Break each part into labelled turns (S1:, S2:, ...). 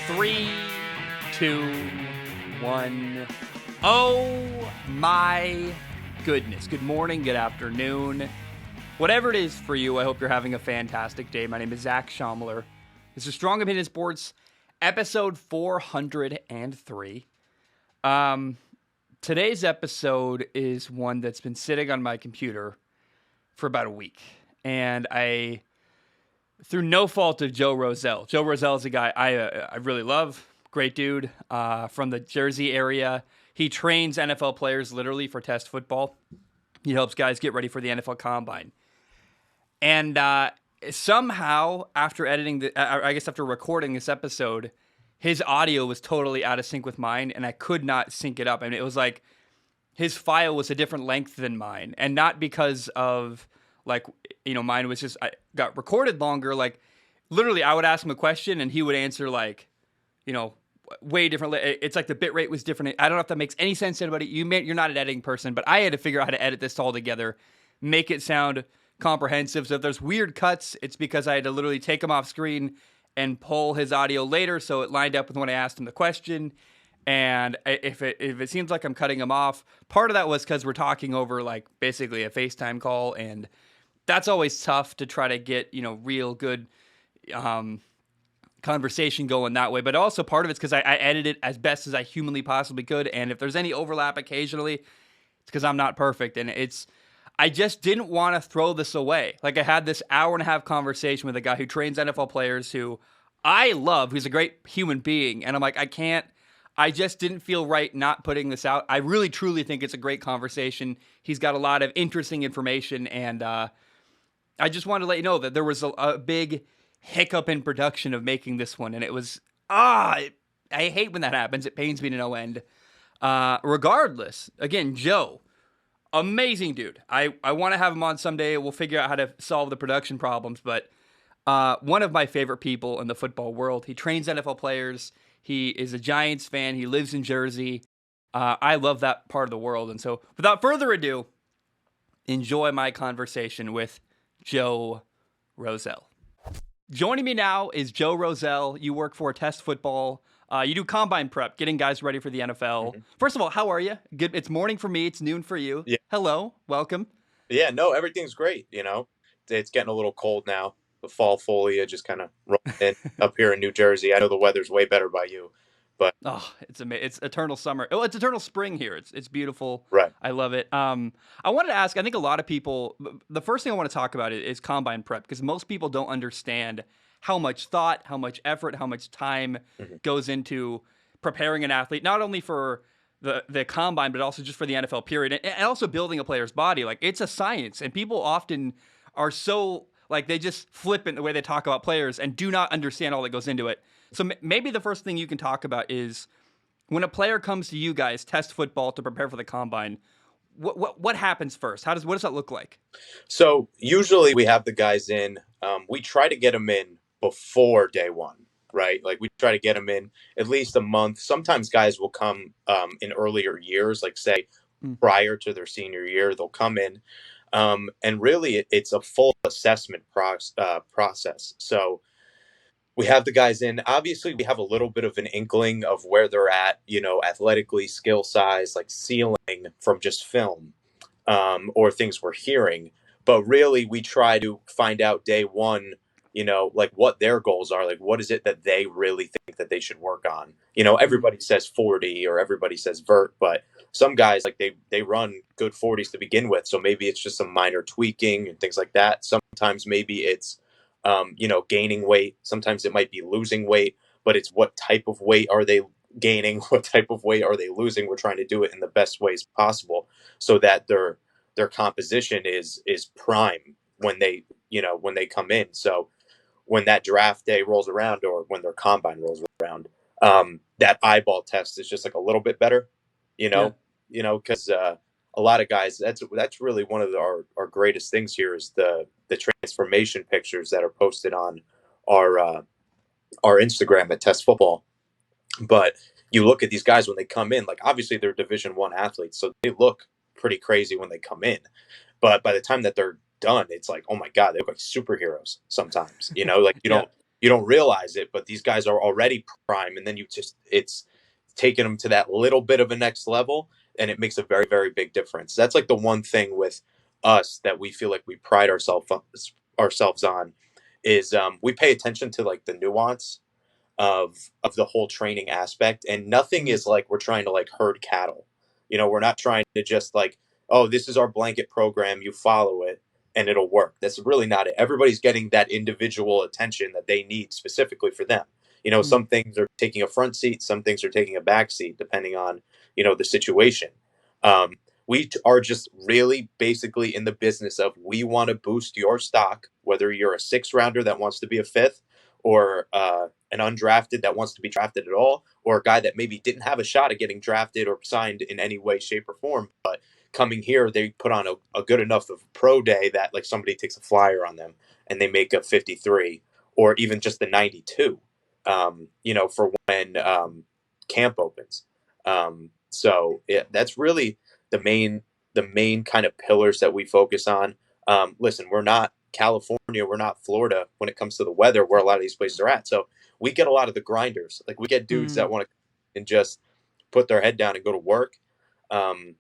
S1: Three, two, one. Oh my goodness. Good morning, good afternoon. Whatever it is for you, I hope you're having a fantastic day. My name is Zach Schomler. This is Strong Opinion Sports, episode 403. Today's episode is one that's been sitting on my computer for about a week. And through no fault of Joe Rozelle. Joe Rozelle is a guy I really love. Great dude from the Jersey area. He trains NFL players literally for test football. He helps guys get ready for the NFL Combine. And somehow, after recording this episode, his audio was totally out of sync with mine, and I could not sync it up. I mean, it was like his file was a different length than mine, and not because of mine was just, I got recorded longer. Like, literally, I would ask him a question, and he would answer, way differently. It's like the bit rate was different. I don't know if that makes any sense to anybody. You're not an editing person, but I had to figure out how to edit this all together, make it sound comprehensive. So if there's weird cuts, it's because I had to literally take him off screen and pull his audio later so it lined up with when I asked him the question. And if it seems like I'm cutting him off, part of that was because we're talking over basically a FaceTime call, and that's always tough to try to get, real good conversation going that way. But also part of it's because I edit it as best as I humanly possibly could. And if there's any overlap occasionally, it's because I'm not perfect. And I just didn't want to throw this away. Like, I had this hour and a half conversation with a guy who trains NFL players who I love, who's a great human being. And I'm like, I just didn't feel right not putting this out. I really, truly think it's a great conversation. He's got a lot of interesting information, and I just wanted to let you know that there was a big hiccup in production of making this one, and it was, I hate when that happens. It pains me to no end. Regardless, again, Joe, amazing dude. I want to have him on someday. We'll figure out how to solve the production problems, but one of my favorite people in the football world. He trains NFL players. He is a Giants fan. He lives in Jersey. I love that part of the world, and so without further ado, enjoy my conversation with Joe Rozelle. Joining me now is Joe Rozelle. You work for Test Football. You do combine prep, getting guys ready for the NFL. Mm-hmm. First of all, how are you? Good. It's morning for me. It's noon for you.
S2: Yeah.
S1: Hello. Welcome.
S2: Yeah, no, everything's great. It's getting a little cold now. The fall foliage is kind of rolling in up here in New Jersey. I know the weather's way better by you, but
S1: it's amazing. It's eternal summer. Oh, it's eternal spring here. It's beautiful.
S2: Right.
S1: I love it. I wanted to ask, I think a lot of people, the first thing I want to talk about is combine prep, because most people don't understand how much thought, how much effort, how much time goes into preparing an athlete, not only for the combine, but also just for the NFL period, and also building a player's body. Like, it's a science, and people often are so, they just flippant the way they talk about players and do not understand all that goes into it. So maybe the first thing you can talk about is when a player comes to you guys, Test Football, to prepare for the combine, what happens first? What does that look like?
S2: So usually we have the guys in. We try to get them in before day one, right? Like, we try to get them in at least a month. Sometimes guys will come in earlier years, say prior to their senior year, they'll come in. And really, it's a full assessment process. So we have the guys in. Obviously, we have a little bit of an inkling of where they're at, athletically, skill size, ceiling from just film or things we're hearing. But really, we try to find out day one, what their goals are. What is it that they really think that they should work on? Everybody says 40 or everybody says vert, but some guys, they run good 40s to begin with. So maybe it's just some minor tweaking and things like that. Sometimes maybe it's, gaining weight. Sometimes it might be losing weight, but it's what type of weight are they gaining? What type of weight are they losing? We're trying to do it in the best ways possible so that their composition is prime when they come in. So when that draft day rolls around or when their combine rolls around, that eyeball test is just a little bit better, because a lot of guys, that's really one of our greatest things here is the transformation pictures that are posted on our Instagram at Test Football. But you look at these guys when they come in, obviously they're Division I athletes, so they look pretty crazy when they come in. But by the time that they're done, it's oh my God, they look like superheroes sometimes. You you don't realize it, but these guys are already prime, and then it's taking them to that little bit of a next level, and it makes a very, very big difference. That's like the one thing with us that we feel like we pride ourselves on is we pay attention to like the nuance of the whole training aspect, and nothing
S1: Mm,
S2: is like we're trying to like herd cattle. We're not trying to just like, oh, this is our blanket program, you follow it and it'll work. That's really not it. Everybody's getting that individual attention that they need specifically for them.
S1: mm,
S2: Some things are taking a front seat, some things are taking a back seat depending on the situation. We are just really basically in the business of, we want to boost your stock, whether you're a six rounder that wants to be a fifth, or an undrafted that wants to be drafted at all, or a guy that maybe didn't have a shot at getting drafted or signed in any way, shape, or form, but coming here, they put on a good enough of pro day that like somebody takes a flyer on them and they make a 53 or even just the 92, for when camp opens. So yeah, that's really the main kind of pillars that we focus on. Listen, we're not California, we're not Florida when it comes to the weather, where a lot of these places are at. So we get a lot of the grinders. Like, we get dudes
S1: mm.
S2: that want to and just put their head down and go to work. Um,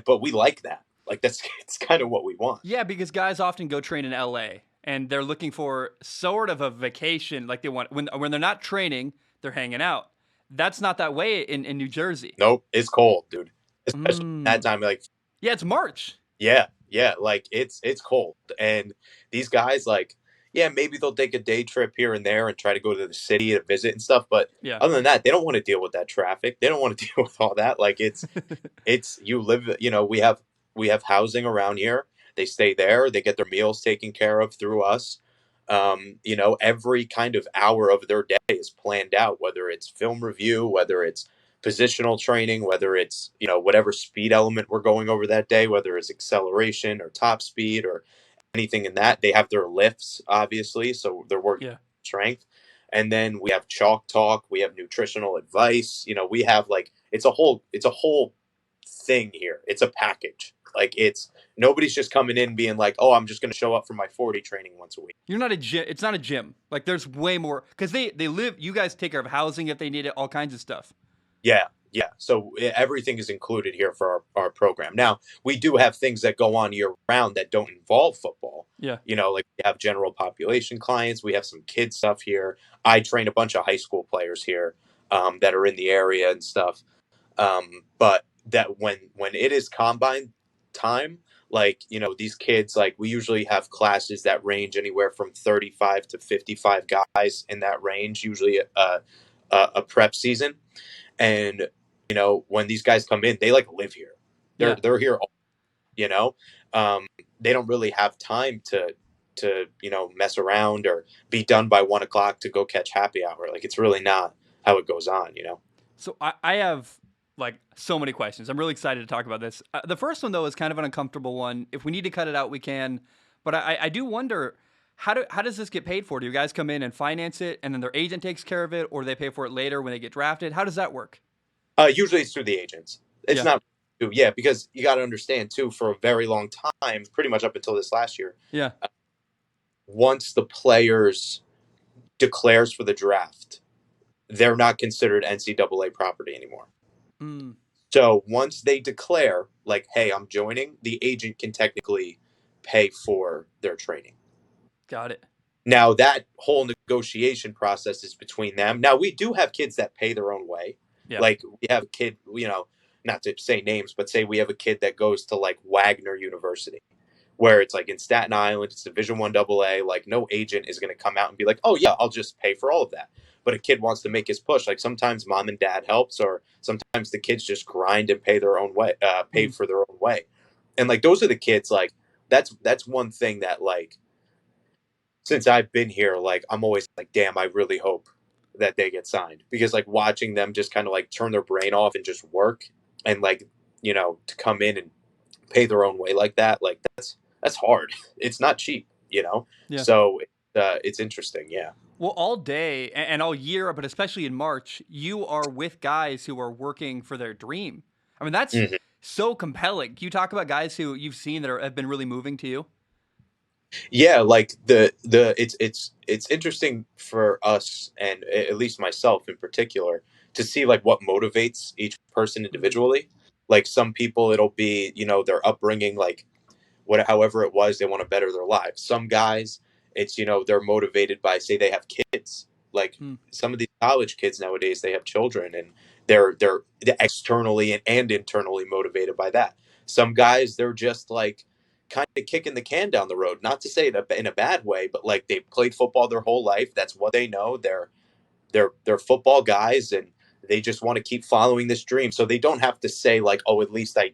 S2: but we like that. Like, that's it's kind of what we want.
S1: Yeah, because guys often go train in LA and they're looking for sort of a vacation. Like they want when they're not training, they're hanging out. That's not that way in New Jersey.
S2: Nope, it's cold, dude. Especially that
S1: Mm.
S2: time, like,
S1: Yeah, it's March.
S2: yeah, yeah, like it's cold, and these guys, like, yeah, maybe they'll take a day trip here and there and try to go to the city to visit and stuff. But
S1: Yeah.
S2: other than that, they don't want to deal with that traffic. They don't want to deal with all that. Like, it's you live. We have housing around here. They stay there. They get their meals taken care of through us. Every kind of hour of their day is planned out, whether it's film review, whether it's positional training, whether it's whatever speed element we're going over that day, whether it's acceleration or top speed or anything in that. They have their lifts, obviously, so they're working
S1: Yeah.
S2: strength. And then we have chalk talk, we have nutritional advice. We have, like, it's a whole thing here. It's a package. Like, it's nobody's just coming in being like, oh, I'm just going to show up for my 40 training once a week.
S1: You're not a gym. It's not a gym. Like there's way more because they live. You guys take care of housing if they need it, all kinds of stuff.
S2: Yeah, yeah. So everything is included here for our program. Now, we do have things that go on year round that don't involve football.
S1: Yeah.
S2: Like, we have general population clients. We have some kid stuff here. I train a bunch of high school players here that are in the area and stuff. But that when it is combine time, like, these kids, like, we usually have classes that range anywhere from 35 to 55 guys in that range, usually a prep season. And when these guys come in, they like live here. They're
S1: Yeah.
S2: they're here all, you know um, they don't really have time to mess around or be done by 1 o'clock to go catch happy hour. Like, it's really not how it goes on.
S1: So I have like so many questions. I'm really excited to talk about this. The first one though is kind of an uncomfortable one. If we need to cut it out, we can. But I do wonder how does this get paid for? Do you guys come in and finance it, and then their agent takes care of it, or they pay for it later when they get drafted? How does that work?
S2: Usually it's through the agents. It's
S1: Yeah.
S2: not. Yeah, because you got to understand too, for a very long time, pretty much up until this last year,
S1: Yeah.
S2: once the players declares for the draft, they're not considered NCAA property anymore.
S1: Mm,
S2: So once they declare, like, hey, I'm joining, the agent can technically pay for their training.
S1: got it.
S2: Now, that whole negotiation process is between them. Now, we do have kids that pay their own way.
S1: Yeah.
S2: Like, we have a kid, not to say names, but say we have a kid that goes to like Wagner University, where it's like in Staten Island, it's Division I AA. Like, no agent is going to come out and be like, oh yeah, I'll just pay for all of that. But a kid wants to make his push. Like, sometimes mom and dad helps, or sometimes the kids just grind and pay their own way, pay
S1: Mm,
S2: for their own way. And like, those are the kids. Like, that's one thing that, like, since I've been here, like, I'm always like, damn, I really hope that they get signed, because like, watching them just kind of like turn their brain off and just work, and like, to come in and pay their own way like that, like, that's hard. It's not cheap.
S1: yeah.
S2: So it's interesting. Yeah.
S1: Well, all day and all year, but especially in March, you are with guys who are working for their dream. I mean, that's
S2: Mhm.
S1: so compelling. Can you talk about guys who you've seen that have been really moving to you?
S2: Yeah, like it's interesting for us, and at least myself in particular, to see like what motivates each person
S1: Mm,
S2: individually. Like some people, it'll be, their upbringing, like what however it was, they want to better their lives. Some guys, it's, they're motivated by, say, they have kids. Like
S1: mm.
S2: some of these college kids nowadays, they have children, and they're externally and internally motivated by that. Some guys, they're just like kind of kicking the can down the road, not to say it in a bad way, but like they've played football their whole life, that's what they know. They're football guys, and they just want to keep following this dream, so they don't have to say like, oh, at least I,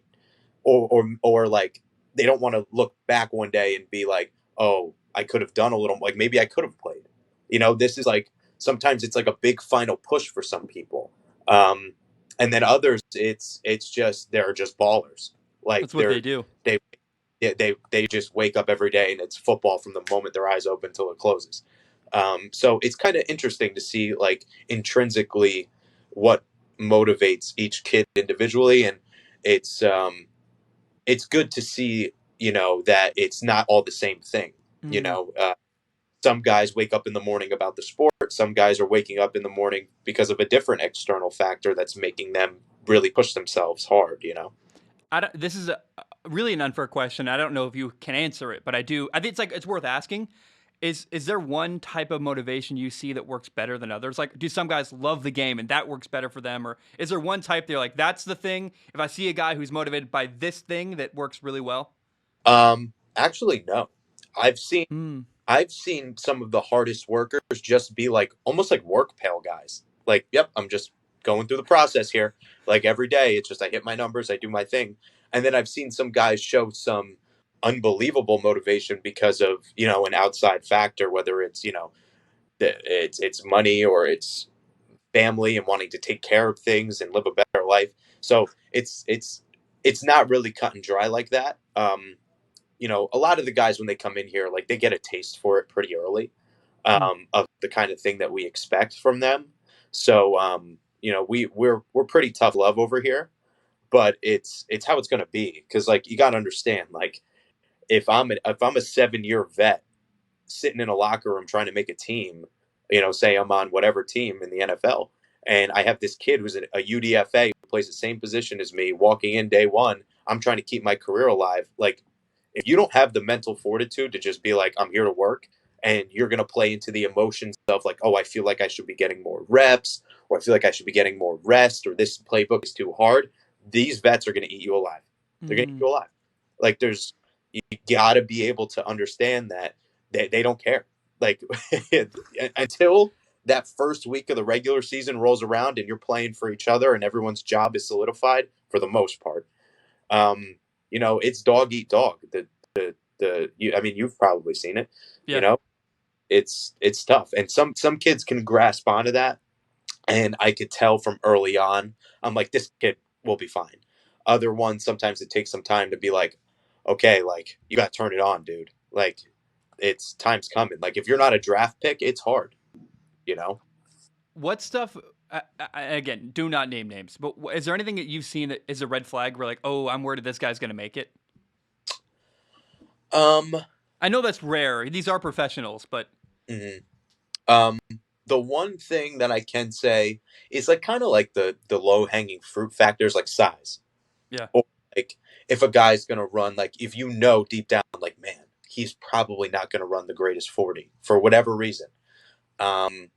S2: or like, they don't want to look back one day and be like, oh, I could have done a little, like maybe I could have played. This is like, sometimes it's like a big final push for some people. um and then others, it's just, they're just ballers. Like
S1: That's what they do.
S2: they they just wake up every day and it's football from the moment their eyes open till it closes. So it's kind of interesting to see like intrinsically what motivates each kid individually, and it's um it's good to see, that it's not all the same thing. you
S1: Mm.
S2: know uh, some guys wake up in the morning about the sport, some guys are waking up in the morning because of a different external factor that's making them really push themselves hard.
S1: This is really an unfair question. I don't know if you can answer it, but I do. I think it's worth asking. Is there one type of motivation you see that works better than others? Like, do some guys love the game and that works better for them, or is there one type they're like, that's the thing? If I see a guy who's motivated by this thing, that works really well.
S2: Actually, no. I've seen
S1: Hmm.
S2: I've seen some of the hardest workers just be like almost like work pale guys. Like, yep, I'm just going through the process here. Like every day, it's just I hit my numbers, I do my thing. And then I've seen some guys show some unbelievable motivation because of, an outside factor, whether it's, it's money or it's family and wanting to take care of things and live a better life. So it's not really cut and dry like that. A lot of the guys when they come in here, like they get a taste for it pretty early,
S1: Hmm.
S2: of the kind of thing that we expect from them. So we're pretty tough love over here, but it's how it's going to be, because like you got to understand, like if I'm a 7-year vet sitting in a locker room trying to make a team, say I'm on whatever team in the NFL, and I have this kid who's a UDFA who plays the same position as me walking in day one. I'm trying to keep my career alive. Like, if you don't have the mental fortitude to just be like, I'm here to work, and you're going to play into the emotions of like, oh, I feel like I should be getting more reps, or I feel like I should be getting more rest, or this playbook is too hard, these vets are going to eat you alive. They're going to eat
S1: Hmm.
S2: you alive. Like, you got to be able to understand that they don't care. Like, until that first week of the regular season rolls around and you're playing for each other and everyone's job is solidified for the most part. It's dog eat dog. I mean, you've probably seen it. You
S1: Yeah.
S2: know, it's tough, and some kids can grasp onto that, and I could tell from early on. I'm like, this kid will be fine. Other ones, sometimes it takes some time to be like, okay, like you got to turn it on, dude. Like, it's time's coming. Like if you're not a draft pick, it's hard. You know.
S1: What stuff? Again, do not name names. But is there anything that you've seen that is a red flag? Where like, oh, I'm worried this guy's going to make it.
S2: Um.
S1: I know that's rare. These are professionals, but
S2: mhm. Um. The one thing that I can say is like kind of like the low hanging fruit factors, like size,
S1: yeah,
S2: or like if a guy's gonna run, like if deep down, like man, he's probably not gonna run the greatest 40 for whatever reason. Um.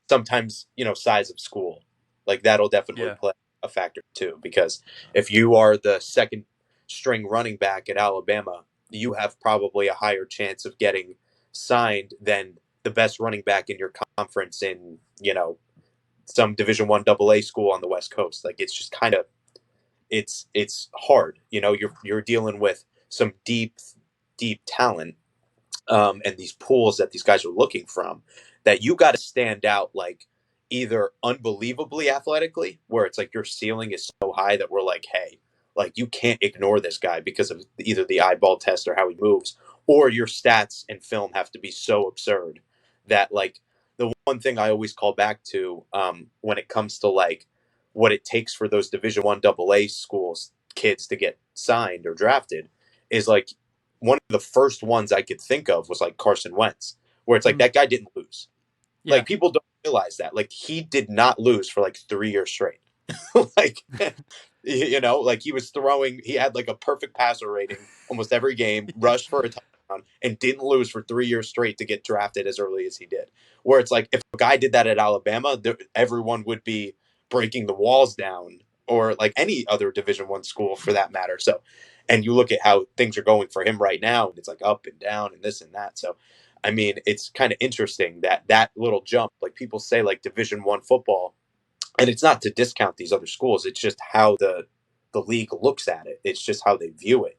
S2: Sometimes, size of school, like that'll definitely
S1: yeah.
S2: play a factor too, because if you are the second string running back at Alabama, you have probably a higher chance of getting signed than the best running back in your conference in, some Division 1 AA school on the West Coast. Like it's just kind of, it's hard. You're dealing with some deep talent, and these pools that these guys are looking from, that you got to stand out like either unbelievably athletically, where it's like your ceiling is so high that we're like, hey, like you can't ignore this guy because of either the eyeball test or how he moves, or your stats and film have to be so absurd that like the one thing I always call back to, when it comes to like what it takes for those Division 1 AA schools kids to get signed or drafted, is like one of the first ones I could think of was like Carson Wentz, where it's like
S1: Mm,
S2: that guy didn't lose.
S1: yeah.
S2: Like people don't realize that. Like he did not lose for like 3 years straight. Like like he was throwing. He had like a perfect passer rating almost every game, rushed for a touchdown, and didn't lose for 3 years straight to get drafted as early as he did. Where it's like if a guy did that at Alabama, everyone would be breaking the walls down, or like any other Division I school for that matter. So, and you look at how things are going for him right now, and it's like up and down and this and that. So, I mean, it's kind of interesting that that little jump, like people say, like Division I football, and it's not to discount these other schools. It's just how the league looks at it. It's just how they view it.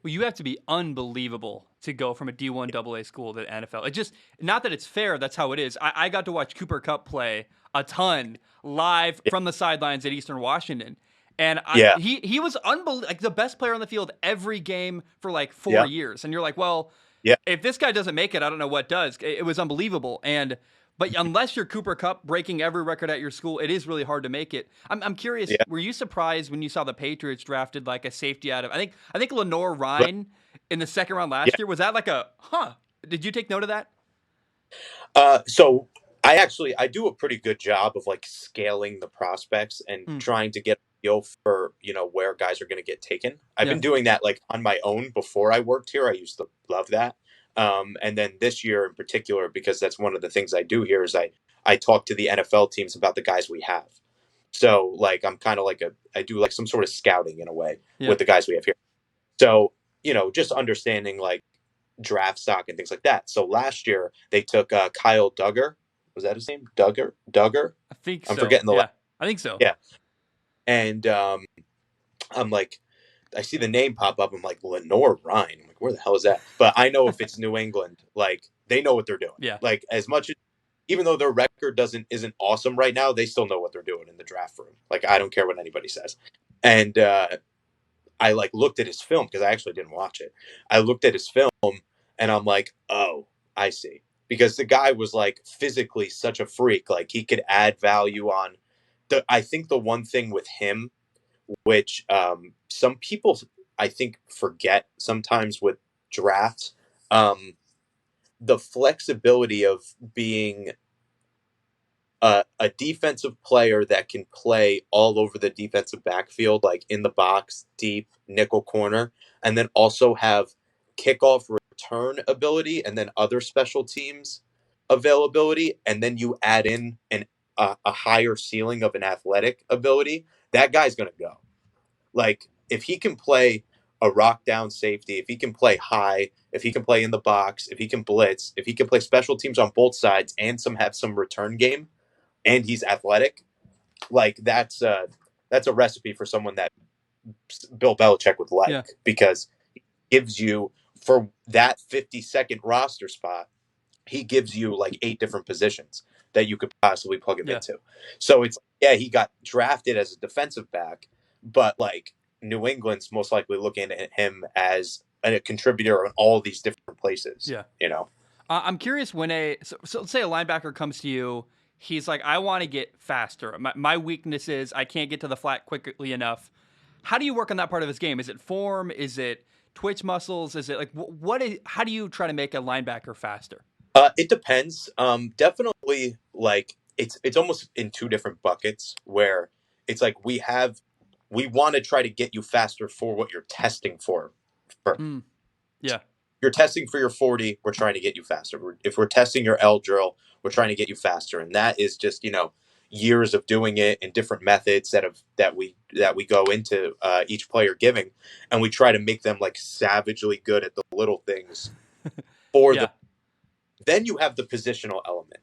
S1: Well, you have to be unbelievable to go from a D1 AA school to the NFL. It just, not that it's fair, that's how it is. I got to watch Cooper Kupp play a ton live
S2: Yeah,
S1: from the sidelines at Eastern Washington. And
S2: yeah,
S1: he was unbelievable, like the best player on the field every game for like 4
S2: yeah,
S1: years. And you're like, well,
S2: yeah.
S1: if this guy doesn't make it, I don't know what does. It was unbelievable. But unless you're Cooper Kupp breaking every record at your school, it is really hard to make it. I'm curious.
S2: Yeah.
S1: Were you surprised when you saw the Patriots drafted like a safety out of? I think Lenore
S2: But
S1: Ryan in the second round
S2: yeah.
S1: last year. Was that like a huh? Did you take note of that?
S2: So I do a pretty good job of like scaling the prospects and
S1: Mm,
S2: trying to get a feel for where guys are going to get taken. I've
S1: yeah,
S2: been doing that like on my own before I worked here. I used to love that. And then this year in particular, because that's one of the things I do here is I talk to the NFL teams about the guys we have. So like I'm kind of like I do like some sort of scouting in a way
S1: yeah.
S2: with the guys we have here. So just understanding like draft stock and things like that. So last year they took Kyle Duggar. Was that his name? Duggar.
S1: I think
S2: I'm
S1: so.
S2: forgetting the last.
S1: Yeah, I think so.
S2: Yeah, and I'm like, I see the name pop up. I'm like, Lenore Ryan. I'm like, where the hell is that? But I know if it's New England, like they know what they're doing.
S1: Yeah,
S2: Like as much as even though their record isn't awesome right now, they still know what they're doing in the draft room. Like I don't care what anybody says. And I like looked at his film because I actually didn't watch it. I looked at his film and I'm like, oh, I see. Because the guy was like physically such a freak. Like he could add value on I think the one thing with him, which some people I think forget sometimes with drafts, um, the flexibility of being a defensive player that can play all over the defensive backfield, like in the box, deep, nickel corner, and then also have kickoff return ability and then other special teams availability. And then you add in a higher ceiling of an athletic ability, that guy's going to go. Like, if he can play a rock down safety, if he can play high, if he can play in the box, if he can blitz, if he can play special teams on both sides and have some return game, and he's athletic, like that's a recipe for someone that Bill Belichick would
S1: yeah,
S2: like because he gives you for that 50-second roster spot, he gives you like 8 different positions that you could possibly plug him
S1: yeah.
S2: into. So it's yeah, he got drafted as a defensive back, but like New England's most likely looking at him as a contributor in all these different places,
S1: Yeah.
S2: you know.
S1: I'm curious when so let's say a linebacker comes to you. He's like, I want to get faster. My weakness is I can't get to the flat quickly enough. How do you work on that part of his game? Is it form? Is it twitch muscles? Is it like what is? How do you try to make a linebacker faster?
S2: It depends. Definitely, like it's almost in 2 different buckets where it's like we want to try to get you faster for what you're testing for. For
S1: Mm, yeah,
S2: you're testing for your 40, we're trying to get you faster. If we're testing your L drill, we're trying to get you faster, and that is just years of doing it and different methods that we go into each player giving, and we try to make them like savagely good at the little things for the
S1: yeah,
S2: then you have the positional element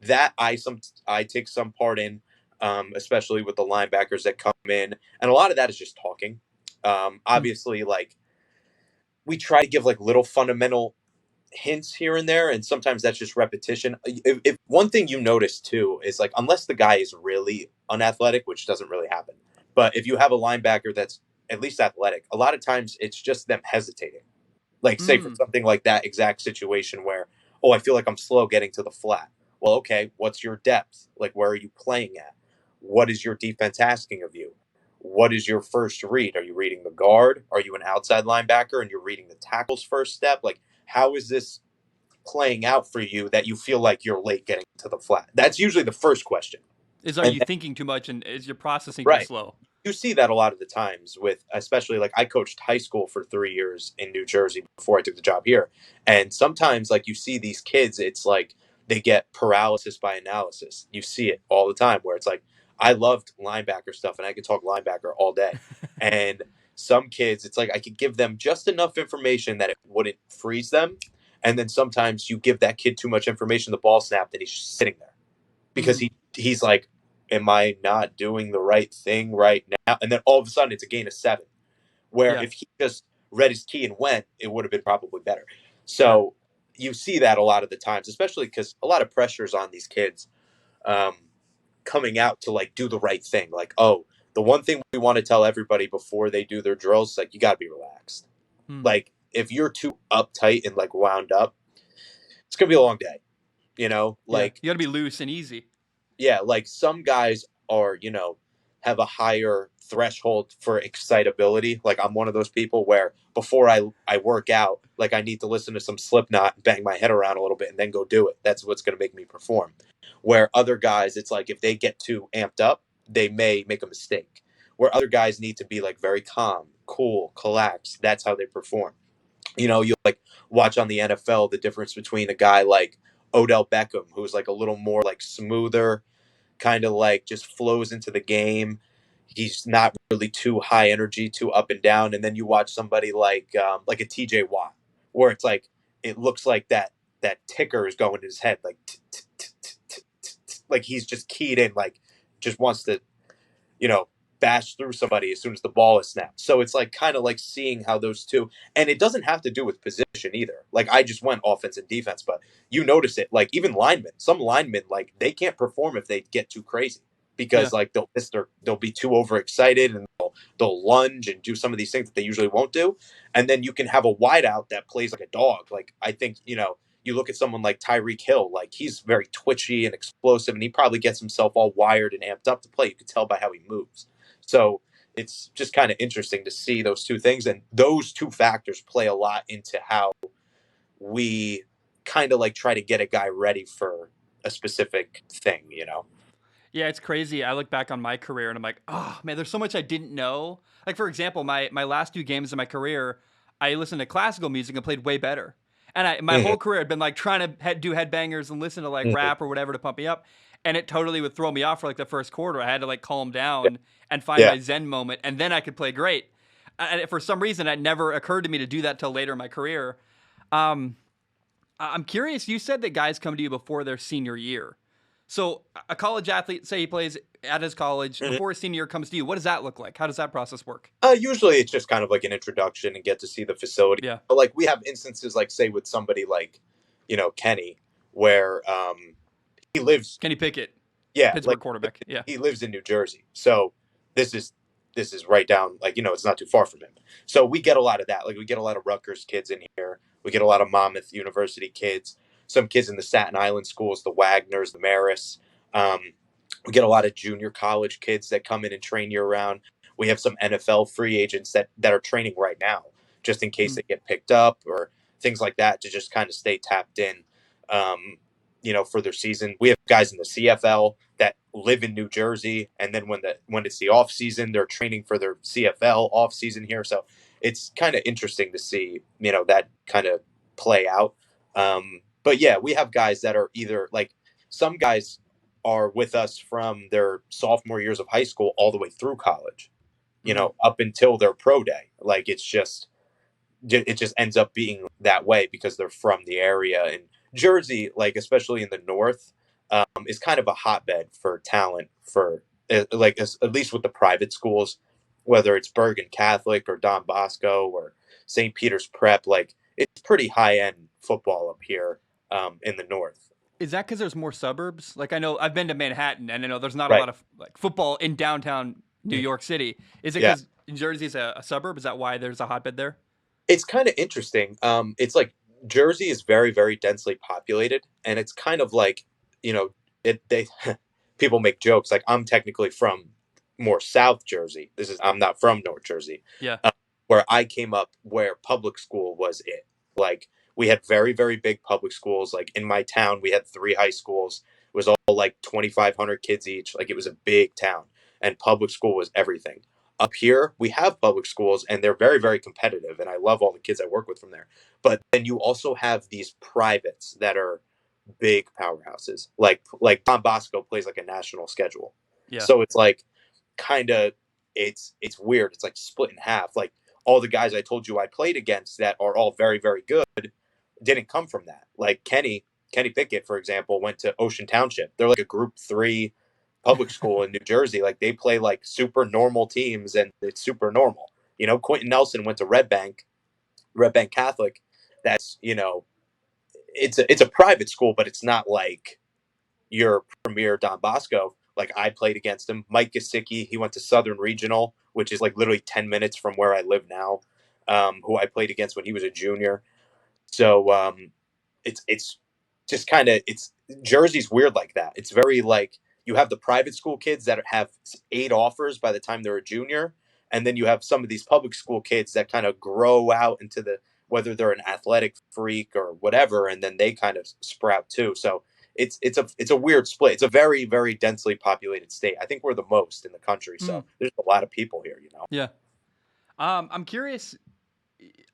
S2: that I take some part in, especially with the linebackers that come in, and a lot of that is just talking.
S1: mm,
S2: Obviously, like we try to give like little fundamental hints here and there, and sometimes that's just repetition. If one thing you notice too is like unless the guy is really unathletic, which doesn't really happen, but if you have a linebacker that's at least athletic, a lot of times it's just them hesitating like, say for
S1: mm,
S2: something like that exact situation where, oh, I feel like I'm slow getting to the flat. Well, okay, what's your depth? Like, where are you playing at? What is your defense asking of you? what is your first read? Are you reading the guard? Are you an outside linebacker and you're reading the tackle's first step? Like, how is this playing out for you that you feel like you're late getting to the flat? That's usually the first question.
S1: Is are
S2: And
S1: you
S2: then,
S1: thinking too much and is your processing too
S2: right.
S1: slow?
S2: You see that a lot of the times with, especially like I coached high school for 3 years in New Jersey before I took the job here. And sometimes like you see these kids, it's like they get paralysis by analysis. You see it all the time where it's like, I loved linebacker stuff and I could talk linebacker all day. And some kids, it's like I could give them just enough information that it wouldn't freeze them. And then sometimes you give that kid too much information, the ball snapped, and he's just sitting there because
S1: Mm,
S2: he's like, am I not doing the right thing right now? And then all of a sudden it's a gain of 7. Where
S1: yeah,
S2: if he just read his key and went, it would have been probably better.
S1: yeah.
S2: So you see that a lot of the times, especially because a lot of pressure is on these kids um, coming out to like do the right thing. Like, oh, the one thing we want to tell everybody before they do their drills is like, you got to be relaxed.
S1: Mm,
S2: Like, if you're too uptight and like wound up, it's going to be a long day.
S1: yeah.
S2: Like
S1: You got to be loose and easy.
S2: yeah, like some guys are, have a higher threshold for excitability. Like I'm one of those people where before I work out, like I need to listen to some Slipknot and bang my head around a little bit and then go do it. That's what's going to make me perform. Where other guys, it's like if they get too amped up, they may make a mistake. Where other guys need to be like very calm, cool, collapsed. That's how they perform. You like watch on the NFL the difference between a guy like Odell Beckham, who's like a little more like smoother, kind of like just flows into the game. He's not really too high energy, too up and down. And then you watch somebody like a TJ Watt, where it's like it looks like that ticker is going in his head, like he's just keyed in, like just wants to you know, bash through somebody as soon as the ball is snapped. So it's like kind of like seeing how those two, and it doesn't have to do with position either. Like I just went offense and defense, but you notice it. Like even linemen, some linemen like they can't perform if they get too crazy
S1: Yeah,
S2: because like they'll be too overexcited and they'll lunge and do some of these things that they usually won't do. And then you can have a wideout that plays like a dog. Like I think you look at someone like Tyreek Hill, like he's very twitchy and explosive, and he probably gets himself all wired and amped up to play. You can tell by how he moves. So it's just kind of interesting to see those two things. And those two factors play a lot into how we kind of like try to get a guy ready for a specific thing.
S1: yeah. It's crazy. I look back on my career and I'm like, oh man, there's so much I didn't know. Like for example, my last 2 games in my career, I listened to classical music and played way better. And my
S2: Hmm.
S1: whole career had been like trying to do headbangers and listen to like
S2: Hmm.
S1: rap or whatever to pump me up, and it totally would throw me off for like the first quarter. I had to like calm down and find
S2: Yeah.
S1: my zen moment, and then I could play great. And for some reason, it never occurred to me to do that till later in my career. Um, I'm curious. You said that guys come to you before their senior year. So a college athlete, say he plays at his college
S2: Hmm.
S1: before his senior year, comes to you. What does that look like? How does that process work?
S2: Usually it's just kind of like an introduction and get to see the facility.
S1: Yeah,
S2: But like we have instances like say with somebody like, Kenny, where he lives,
S1: Kenny Pickett,
S2: yeah, like
S1: Pittsburgh quarterback. Yeah.
S2: he lives in New Jersey. So this is this is right down, like, it's not too far from him. So we get a lot of that. Like we get a lot of Rutgers kids in here. We get a lot of Monmouth University kids, some kids in the Staten Island schools, the Wagners, the Marist. Um, we get a lot of junior college kids that come in and train year round. We have some NFL free agents that are training right now, just in case
S1: Mm.
S2: they get picked up or things like that, to just kind of stay tapped in. For their season. We have guys in the CFL that live in New Jersey, and then when it's the off season, they're training for their CFL off season here. So it's kind of interesting to see that kind of play out. But yeah, we have guys that are either like some guys are with us from their sophomore years of high school all the way through college.
S1: Mm.
S2: Up until their pro day. Like it just ends up being that way because they're from the area. And Jersey, like especially in the north, is kind of a hotbed for talent for at least with the private schools, whether it's Bergen Catholic or Don Bosco or St. Peter's Prep. Like it's pretty high end football up here in the north.
S1: Is that because there's more suburbs? Like I know I've been to Manhattan, and I know there's not a
S2: Right.
S1: lot of like football in downtown New
S2: Mm.
S1: York City. Is it
S2: Yeah.
S1: because Jersey's a suburb? Is that why there's a hotbed there?
S2: It's kind of interesting. It's like Jersey is very, very densely populated, and it's kind of like, you know, they people make jokes like I'm technically from more South Jersey. I'm not from North Jersey,
S1: Yeah.
S2: uh, where I came up, where public school was it. Like we had very very big public schools. Like in my town, we had 3 high schools. It was all like 2,500 kids each. Like it was a big town, and public school was everything. Up here, we have public schools, and they're very very competitive. And I love all the kids I work with from there. But then you also have these privates that are big powerhouses. Like Don Bosco plays like a national schedule.
S1: Yeah.
S2: So it's like kind of it's weird. It's like split in half. Like all the guys I told you I played against that are all very very good didn't come from that. Like Kenny Pickett, for example, went to Ocean Township. They're like a Group 3 public school in New Jersey. Like they play like super normal teams, and it's super normal. Quenton Nelson went to Red Bank Catholic. That's it's a private school, but it's not like your premier Don Bosco. Like I played against him. Mike Gesicki, he went to Southern Regional, which is like literally 10 minutes from where I live now, who I played against when he was a junior. So it's just kind of it's Jersey's weird like that. It's very like you have the private school kids that have 8 offers by the time they're a junior, and then you have some of these public school kids that kind of grow out into the whether they're an athletic freak or whatever, and then they kind of sprout too. So it's a weird split. It's a very very densely populated state. I think we're the most in the country,
S1: Hmm.
S2: so there's a lot of people here.
S1: Yeah. I'm curious,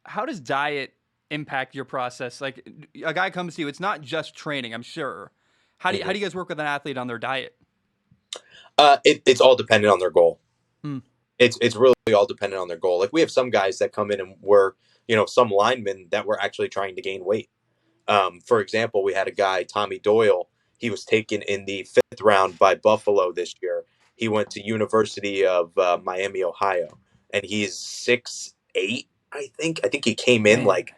S1: how does diet impact your process? Like a guy comes to you, it's not just training, I'm sure. How do you guys work with an athlete on their diet?
S2: It's all dependent on their goal.
S1: Hmm.
S2: It's really all dependent on their goal. Like we have some guys that come in and were, some linemen that were actually trying to gain weight. For example, we had a guy, Tommy Doyle. He was taken in the 5th round by Buffalo this year. He went to University of Miami, Ohio, and he's 6'8", I think. I think he came in
S1: Man.
S2: like,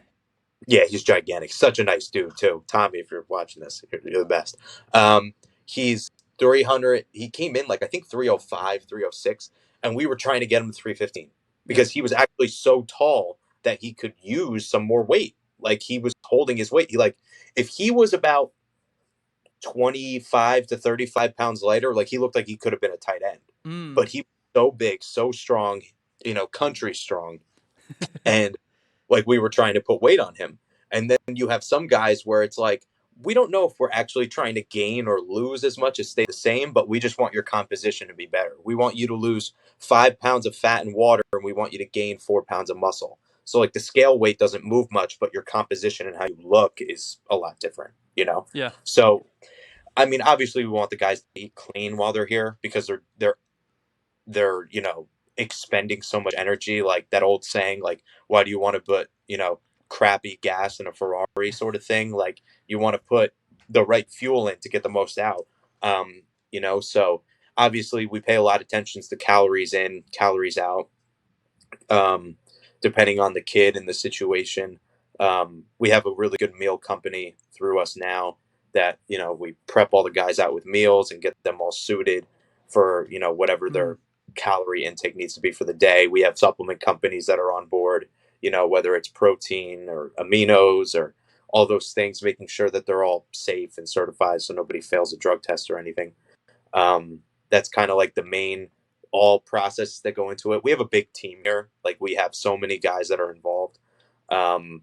S2: yeah, he's gigantic. Such a nice dude too. Tommy, if you're watching this, you're the best. He's 300. He came in like I think 305, 306, and we were trying to get him to 315
S1: Yeah.
S2: because he was actually so tall that he could use some more weight. Like he was holding his weight. If he was about 25 to 35 pounds lighter, like he looked like he could have been a tight end.
S1: Mm.
S2: But he was so big, so strong, country strong, and like we were trying to put weight on him. And then you have some guys where it's like we don't know if we're actually trying to gain or lose as much as stay the same, but we just want your composition to be better. We want you to lose 5 pounds of fat and water, and we want you to gain 4 pounds of muscle. So like the scale weight doesn't move much, but your composition and how you look is a lot different.
S1: Yeah.
S2: So I mean, obviously we want the guys to eat clean while they're here because they're expending so much energy. Like that old saying, like, why do you want to put crappy gas in a Ferrari sort of thing? Like you want to put the right fuel in to get the most out. So obviously we pay a lot of attention to calories in, calories out, um, depending on the kid and the situation. We have a really good meal company through us now that we prep all the guys out with meals and get them all suited for whatever
S1: Mm.
S2: their calorie intake needs to be for the day. We have supplement companies that are on board, whether it's protein or aminos or all those things, making sure that they're all safe and certified so nobody fails a drug test or anything. That's kind of like the main all processes that go into it. We have a big team here. Like we have so many guys that are involved. Um,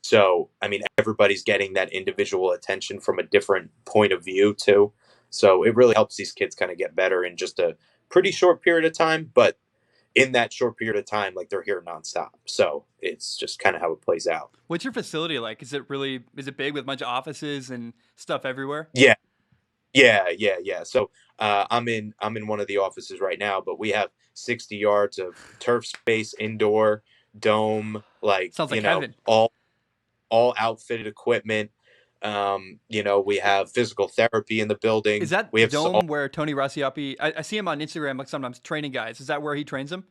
S2: so, I mean, everybody's getting that individual attention from a different point of view too. So it really helps these kids kind of get better in just a pretty short period of time. But in that short period of time, like they're here nonstop. So it's just kind of how it plays out.
S1: What's your facility like? Is it big with a bunch of offices and stuff everywhere?
S2: Yeah. Yeah. So I'm in one of the offices right now, but we have 60 yards of turf space, indoor dome, like
S1: Sounds like heaven.
S2: all outfitted equipment. We have physical therapy in the
S1: Is
S2: building.
S1: that
S2: We have
S1: dome where Tony Racioppi? I see him on Instagram like sometimes training guys. Is that where he trains them?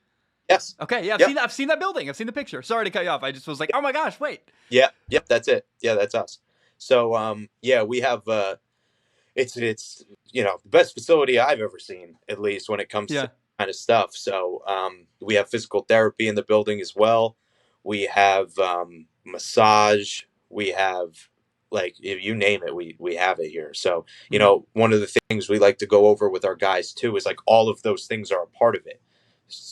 S2: yes,
S1: Okay, yeah,
S2: yep,
S1: I've seen that building. I've seen the picture. Sorry to cut you off. I just was like, oh my gosh, wait.
S2: yeah, yep, that's it. Yeah, that's us. So yeah, we have it's the best facility I've ever seen, at least when it comes to
S1: Yeah.
S2: kind of stuff. So we have physical therapy in the building as well. We have massage. We have like if you name it, we have it here. So,
S1: Mm.
S2: one of the things we like to go over with our guys too is like all of those things are a part of it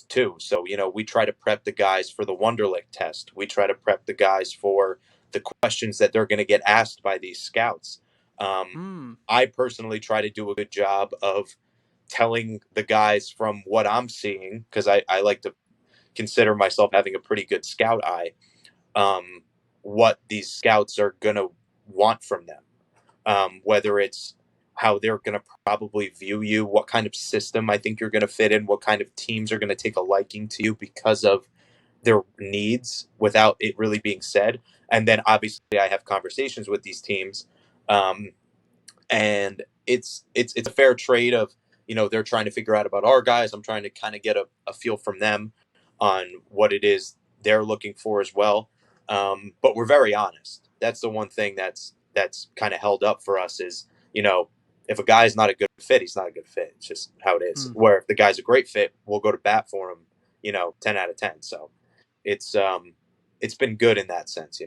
S2: too. So, we try to prep the guys for the Wonderlic test. We try to prep the guys for the questions that they're going to get asked by these scouts.
S1: Mm.
S2: I personally try to do a good job of telling the guys from what I'm seeing, because I like to consider myself having a pretty good scout eye, um, what these scouts are going to want from them, whether it's how they're going to probably view you, what kind of system I think you're going to fit in, what kind of teams are going to take a liking to you because of their needs without it really being said. And then obviously I have conversations with these teams. And it's a fair trade of, they're trying to figure out about our guys. I'm trying to kind of get a feel from them on what it is they're looking for as well. But we're very honest. That's the one thing that's kind of held up for us is, if a guy's not a good fit, he's not a good fit. It's just how it is.
S1: Mm.
S2: Where if the guy's a great fit, we'll go to bat for him, 10 out of 10. So it's it's been good in that sense.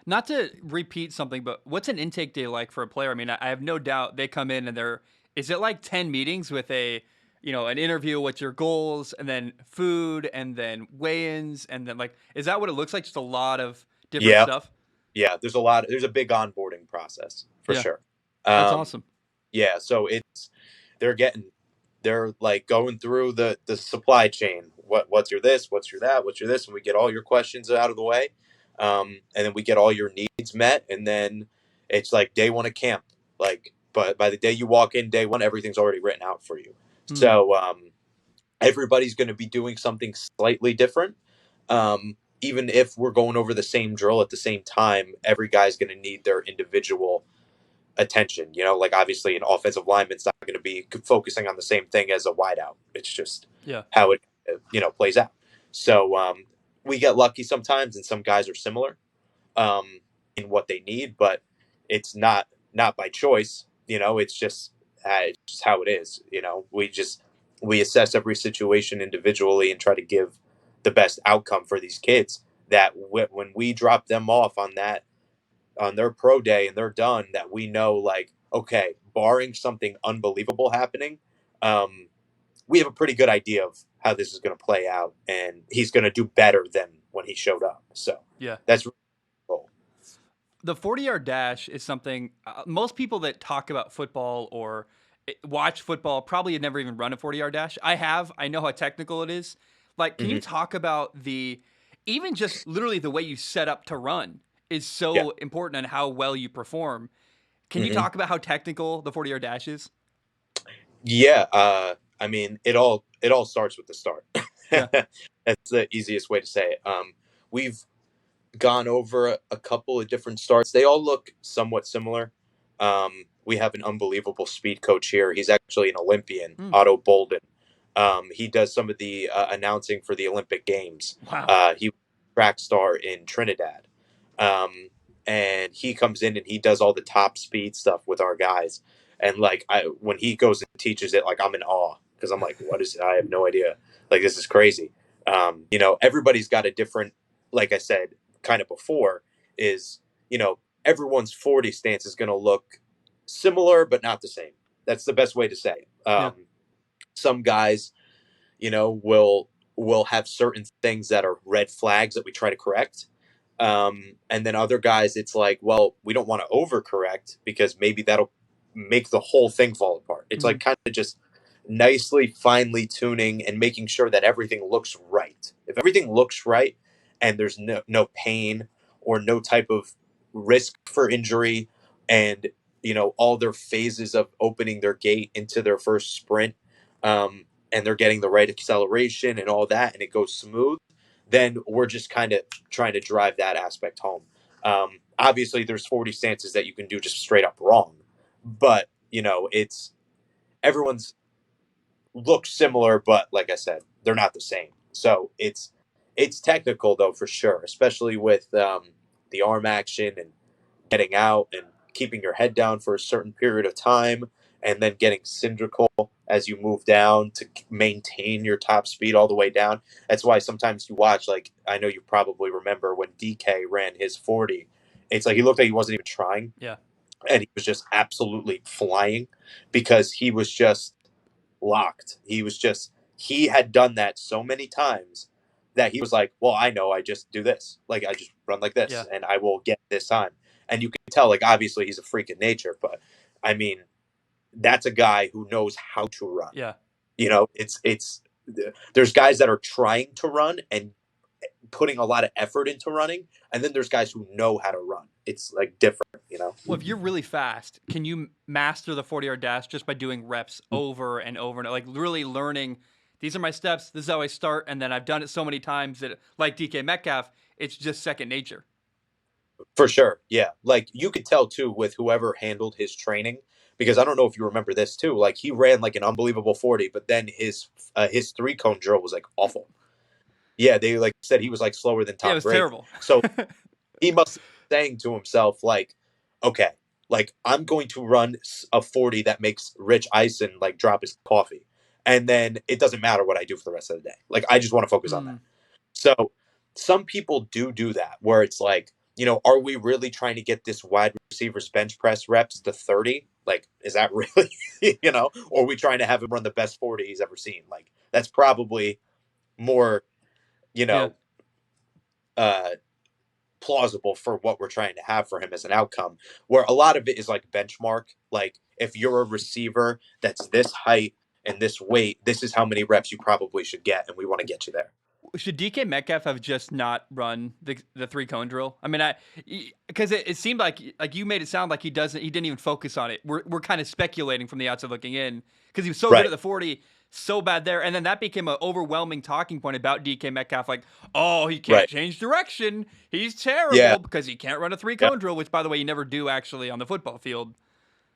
S1: Not to repeat something, but what's an intake day like for a player? I mean, I have no doubt they come in and is it like 10 meetings with an interview, what's your goals, and then food, and then weigh-ins, and then like, is that what it looks like? Just a lot of different
S2: Yeah.
S1: stuff?
S2: Yeah. There's a big onboarding process for
S1: Yeah,
S2: sure.
S1: that's
S2: Um,
S1: awesome.
S2: yeah. So they're getting, they're like going through the supply chain. What's your this? What's your that? What's your this? And we get all your questions out of the way. And then we get all your needs met. And then it's like day one of camp. Like, but by the day you walk in, day one, everything's already written out for you.
S1: Hmm.
S2: So, everybody's going to be doing something slightly different. Even if we're going over the same drill at the same time, every guy's going to need their individual attention. Like obviously an offensive lineman's not going to be focusing on the same thing as a wideout. It's just
S1: Yeah.
S2: how it plays out. So we get lucky sometimes, and some guys are similar in what they need, but it's not by choice. It's just how it is. We assess every situation individually and try to give the best outcome for these kids. That when we drop them off on their pro day and they're done, that we know, like, okay, barring something unbelievable happening, we have a pretty good idea of how this is going to play out, and he's going to do better than when he showed up. So
S1: Yeah.
S2: that's really cool.
S1: The 40-yard dash is something most people that talk about football or watch football probably had never even run a 40-yard dash. I have. I know how technical it is. Like, can you
S2: Hmm.
S1: talk about even just literally the way you set up to run is
S2: Yeah.
S1: so important and how well you perform. Can you
S2: Hmm.
S1: talk about how technical the 40-yard dash is?
S2: Yeah. I mean, it all starts with the start.
S1: Yeah.
S2: That's the easiest way to say it. We've gone over a couple of different starts. They all look somewhat similar. We have an unbelievable speed coach here. He's actually an Olympian,
S1: Hmm.
S2: Otto Bolden. He does some of the announcing for the Olympic Games.
S1: Wow.
S2: He was a track star in Trinidad. And he comes in and he does all the top speed stuff with our guys. And like when he goes and teaches it, like I'm in awe because I'm like, what is it? I have no idea. Like this is crazy. Everybody's got a different, like I said, kind of before is, everyone's 40 stance is going to look similar, but not the same. That's the best way to say it.
S1: Yeah.
S2: Some guys, will have certain things that are red flags that we try to correct. And then other guys, it's like, well, we don't want to overcorrect because maybe that'll make the whole thing fall apart. It's
S1: Hmm.
S2: like kind of just nicely, finely tuning and making sure that everything looks right. If everything looks right and there's no pain or no type of risk for injury, and all their phases of opening their gate into their first sprint, and they're getting the right acceleration and all that, and it goes smooth, then we're just kind of trying to drive that aspect home. Obviously, there's 40 stances that you can do just straight up wrong, but it's everyone's look similar, but like I said, they're not the same. So it's technical though for sure, especially with the arm action and getting out and keeping your head down for a certain period of time, and then getting cylindrical as you move down to maintain your top speed all the way down. That's why sometimes you watch, like I know you probably remember when DK ran his 40, It's like he looked like he wasn't even trying,
S1: Yeah.
S2: and he was just absolutely flying because he was just locked. He had done that so many times that he was like, well, I know, I just do this. Like, I just run like
S1: Yeah.
S2: this and I will get this time. And you can tell, like, obviously he's a freak of nature, but I mean, that's a guy who knows how to run.
S1: Yeah.
S2: You know, there's guys that are trying to run and putting a lot of effort into running, and then there's guys who know how to run. It's like different, you know.
S1: Well, if you're really fast, can you master the 40-yard dash just by doing reps over and over and like really learning? These are my steps. This is how I start, and then I've done it so many times that, like DK Metcalf, it's just second nature.
S2: For sure. Yeah. Like you could tell too with whoever handled his training, because I don't know if you remember this too. Like he ran like an unbelievable 40, but then his 3 cone drill was like awful. Yeah, they like said he was like slower than
S1: Yeah, it
S2: Tom
S1: was
S2: Brady.
S1: terrible.
S2: So he must be saying to himself like, okay, like I'm going to run a 40 that makes Rich Eisen like drop his coffee. And then it doesn't matter what I do for the rest of the day. Like I just want to focus on that.
S1: Mm,
S2: So some people do that where it's like, are we really trying to get this wide receivers bench press reps to 30? Like, is that really, or are we trying to have him run the best 40 he's ever seen? Like, that's probably more, you
S1: yeah.
S2: know, uh, plausible for what we're trying to have for him as an outcome, where a lot of it is like benchmark. Like, if you're a receiver that's this height and this weight, this is how many reps you probably should get, and we want to get you there.
S1: Should DK Metcalf have just not run the 3 cone drill? I mean, because it seemed like you made it sound like he didn't even focus on it. We're kind of speculating from the outside looking in because he was so good at
S2: Right.
S1: the 40, so bad there, and then that became an overwhelming talking point about DK Metcalf. Like, oh, he can't
S2: Right.
S1: change direction. He's
S2: Yeah.
S1: terrible because he can't run a 3
S2: Yeah.
S1: cone drill, which by the way you never do actually on the football field.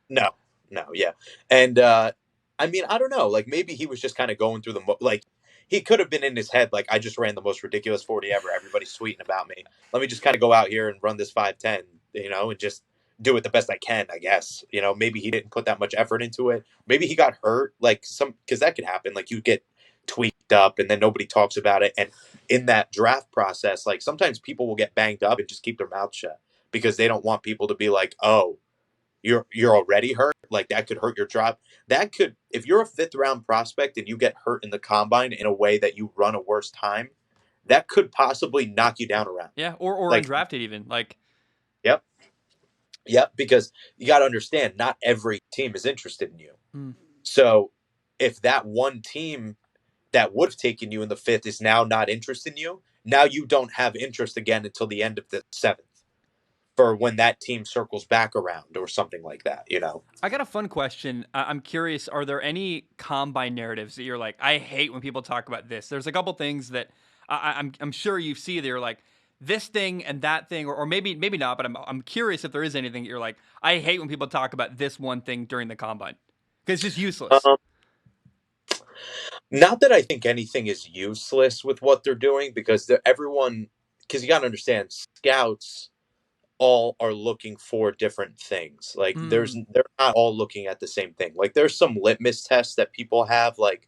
S2: No, no, yeah. And I mean, I don't know. Like maybe he was just kind of going through like he could have been in his head like I just ran the most ridiculous 40 ever. Everybody's tweeting about me. Let me just kind of go out here and run this 5'10, and just do it the best I can, I guess. Maybe he didn't put that much effort into it. Maybe he got hurt like cuz that could happen. Like you get tweaked up and then nobody talks about it, and in that draft process, like sometimes people will get banged up and just keep their mouth shut because they don't want people to be like, "Oh, you're already hurt, like that could hurt your drop. That could, if you're a 5th round prospect and you get hurt in the combine in a way that you run a worse time, that could possibly knock you down a round.
S1: Yeah, or
S2: Like,
S1: undrafted even. Like,
S2: yep, yep, because you got to understand, not every team is interested in you.
S1: mm.
S2: So if that one team that would have taken you in the 5th is now not interested in you, now you don't have interest again until the end of the 7th for when that team circles back around or something like that.
S1: I got a fun question. I'm curious, are there any combine narratives that you're like, I hate when people talk about this? There's a couple things that I'm sure you see that you're like, this thing and that thing, or maybe not, but I'm curious if there is anything that you're like, I hate when people talk about this one thing during the combine because it's just useless.
S2: Um, Not that I think anything is useless with what they're doing because because you got to understand, scouts all are looking for different things. Like
S1: Mm,
S2: they're not all looking at the same thing. Like there's some litmus tests that people have. Like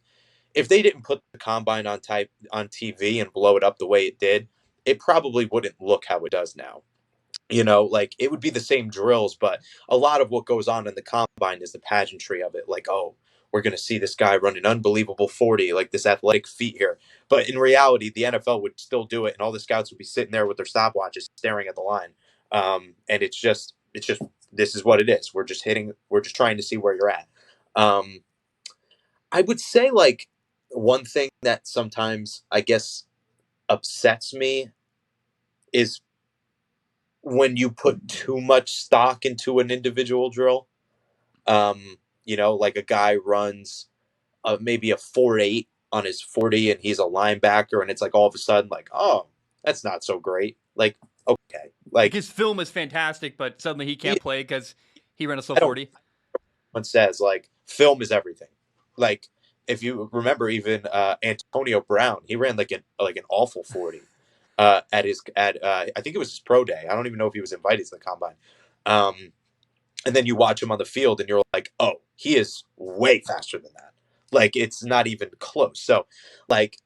S2: if they didn't put the combine on TV and blow it up the way it did, it probably wouldn't look how it does now. Like it would be the same drills, but a lot of what goes on in the combine is the pageantry of it. Like, oh, we're going to see this guy run an unbelievable 40, like this athletic feat here. But in reality, the NFL would still do it, and all the scouts would be sitting there with their stopwatches staring at the line. And it's just, this is what it is. We're just trying to see where you're at. Um, I would say, like, one thing that sometimes I guess upsets me is when you put too much stock into an individual drill. Like a guy runs maybe a 4.8 on his 40 and he's a linebacker, and it's like all of a sudden, like, oh, that's not so great. Like, okay.
S1: like
S2: Like,
S1: his film is fantastic, but suddenly he
S2: he,
S1: can't play because he ran a slow
S2: I don't
S1: 40.
S2: one says like film is everything. Like, if you remember, even Antonio Brown, he ran like an awful 40 at I think it was his pro day. I don't even know if he was invited to the combine. Um, and then you watch him on the field and you're like, oh, he is way faster than that. Like it's not even close. So like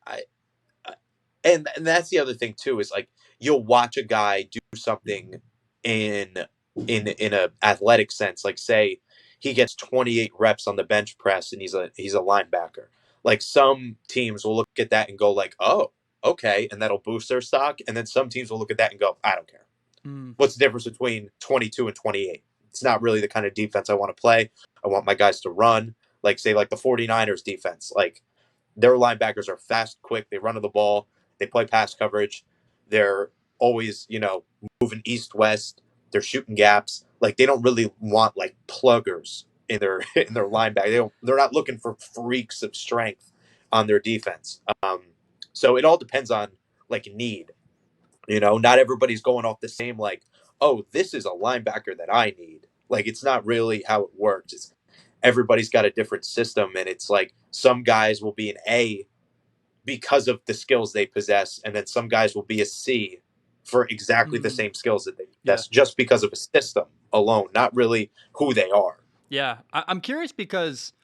S2: and that's the other thing too, is like you'll watch a guy do something in in a athletic sense. Like say he gets 28 reps on the bench press and he's a linebacker. Like some teams will look at that and go like, oh, okay, and that'll boost their stock. And then some teams will look at that and go, I don't care.
S1: Mm.
S2: What's the difference between 22 and 28? It's not really the kind of defense I want to play. I want my guys to run. Like say like the 49ers defense. Like their linebackers are fast, quick. They run to the ball. They play pass coverage. They're always, moving east west. They're shooting gaps. Like they don't really want like pluggers in their in their linebacker. They're not looking for freaks of strength on their defense. So it all depends on like need. Not everybody's going off the same like, oh, this is a linebacker that I need. Like it's not really how it works. It's everybody's got a different system, and it's like some guys will be an A because of the skills they possess, and then some guys will be a C for exactly the same skills that they
S1: Yeah.
S2: possess, just because of a system alone, not really who they are.
S1: Yeah. I'm curious because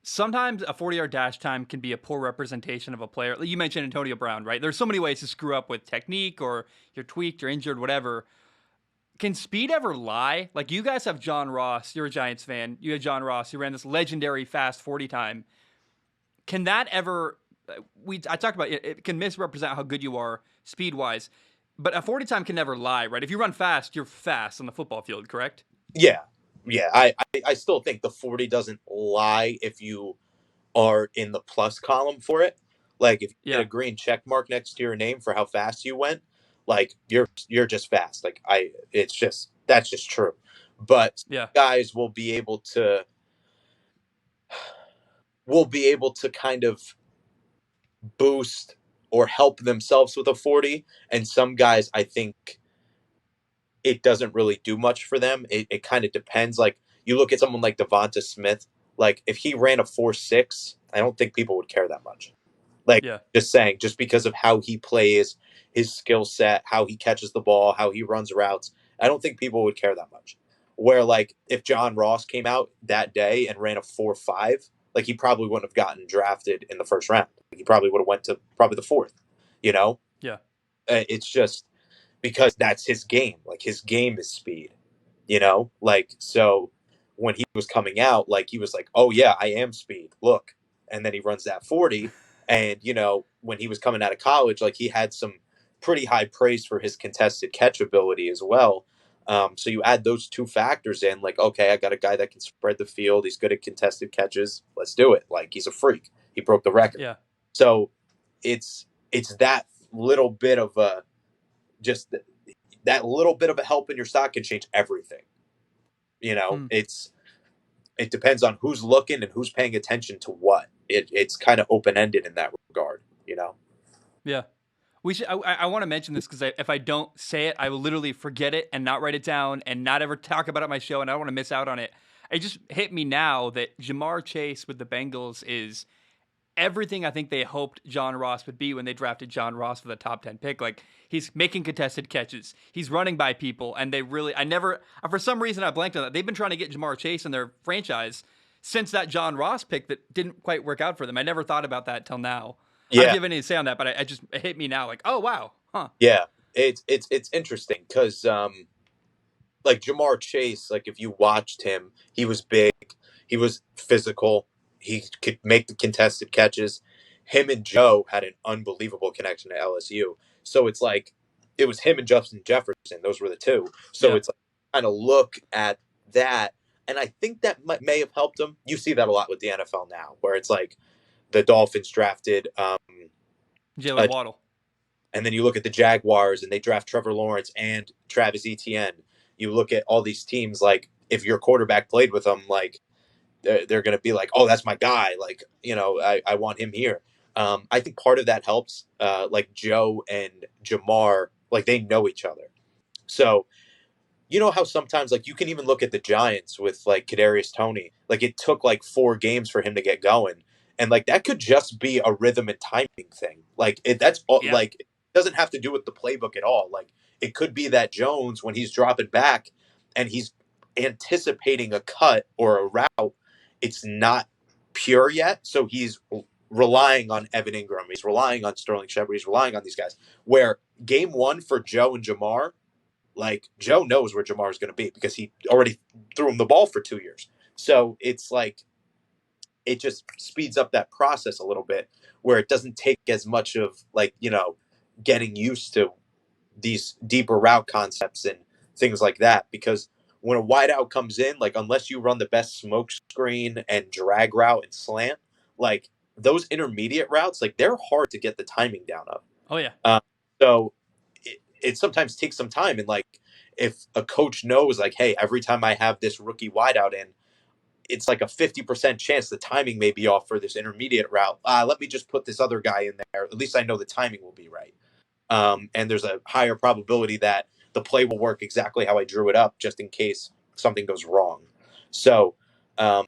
S1: sometimes a 40-yard dash time can be a poor representation of a player. Like you mentioned Antonio Brown, right? There's so many ways to screw up with technique, or you're tweaked, you're injured, whatever. Can speed ever lie? Like you guys have John Ross. You're a Giants fan. You had John Ross. He ran this legendary fast 40 time. Can that ever? I talked about it. It can misrepresent how good you are speed wise, but a 40 time can never lie, right? If you run fast, you're fast on the football field, correct?
S2: Yeah. Yeah. I still think the 40 doesn't lie if you are in the plus column for it. Like if you get
S1: Yeah.
S2: a green check mark next to your name for how fast you went, like you're just fast. Like it's just that's just true. But
S1: Yeah.
S2: guys will be able to kind of boost or help themselves with a 40, and some guys I think it doesn't really do much for them. It kind of depends. Like you look at someone like Devonta Smith, like if he ran a 4.6, I don't think people would care that much. Like
S1: Yeah.
S2: just saying, just because of how he plays, his skill set, how he catches the ball, how he runs routes, I don't think people would care that much. Where like if John Ross came out that day and ran a 4.5, like he probably wouldn't have gotten drafted in the first round. He probably would have went to probably the fourth. You know,
S1: Yeah.
S2: It's just because that's his game. Like his game is speed. Like so when he was coming out, like he was like, "Oh yeah, I am speed. Look." And then he runs that 40, and when he was coming out of college, like he had some pretty high praise for his contested catch ability as well. So you add those two factors in, like, okay, I got a guy that can spread the field. He's good at contested catches. Let's do it. Like he's a freak. He broke the record.
S1: Yeah.
S2: So it's that little bit of a just that little bit of a help in your stock can change everything.
S1: Hmm.
S2: It depends on who's looking and who's paying attention to what. It's kind of open ended in that regard.
S1: Yeah. We should. I want to mention this because if I don't say it, I will literally forget it and not write it down and not ever talk about it on my show, and I don't want to miss out on it. It just hit me now that Jamar Chase with the Bengals is everything I think they hoped John Ross would be when they drafted John Ross for the top 10 pick. Like he's making contested catches, he's running by people, and I never, for some reason I blanked on that. They've been trying to get Jamar Chase in their franchise since that John Ross pick that didn't quite work out for them. I never thought about that till now. I don't know if
S2: Yeah,
S1: you have anything to say on that, but it hit me now. Like, oh wow, huh?
S2: yeah. It's interesting because like Jamar Chase, like if you watched him, he was big, he was physical, he could make the contested catches. Him and Joe had an unbelievable connection to LSU. So it's like it was him and Justin Jefferson. Those were the two. So
S1: Yeah,
S2: it's like kind of look at that, and I think that may have helped him. You see that a lot with the NFL now, where it's like the Dolphins drafted,
S1: Jalen
S2: uh,
S1: Waddle.
S2: and then you look at the Jaguars and they draft Trevor Lawrence and Travis Etienne. You look at all these teams, like if your quarterback played with them, like they're going to be like, oh, that's my guy. Like, I want him here. I think part of that helps. Like Joe and Jamar, like they know each other. So you know how sometimes like you can even look at the Giants with like Kadarius Toney. Like it took like 4 games for him to get going, and like that could just be a rhythm and timing thing. Like that's all.
S1: Yeah,
S2: Like it doesn't have to do with the playbook at all. Like it could be that Jones when he's dropping back and he's anticipating a cut or a route, it's not pure yet, so he's relying on Evan Ingram. He's relying on Sterling Shepard. He's relying on these guys. Where game one for Joe and Jamar Like Joe knows where Jamar's going to be because he already threw him the ball for 2 years. So it's like it just speeds up that process a little bit where it doesn't take as much of like, getting used to these deeper route concepts and things like that. Because when a wideout comes in, like unless you run the best smoke screen and drag route and slant, like those intermediate routes, like they're hard to get the timing down of.
S1: Oh yeah.
S2: So it sometimes takes some time. And like if a coach knows, like, hey, every time I have this rookie wideout in, it's like a 50% chance the timing may be off for this intermediate route. Let me just put this other guy in there. At least I know the timing will be right. And there's a higher probability that the play will work exactly how I drew it up, just in case something goes wrong. So, um,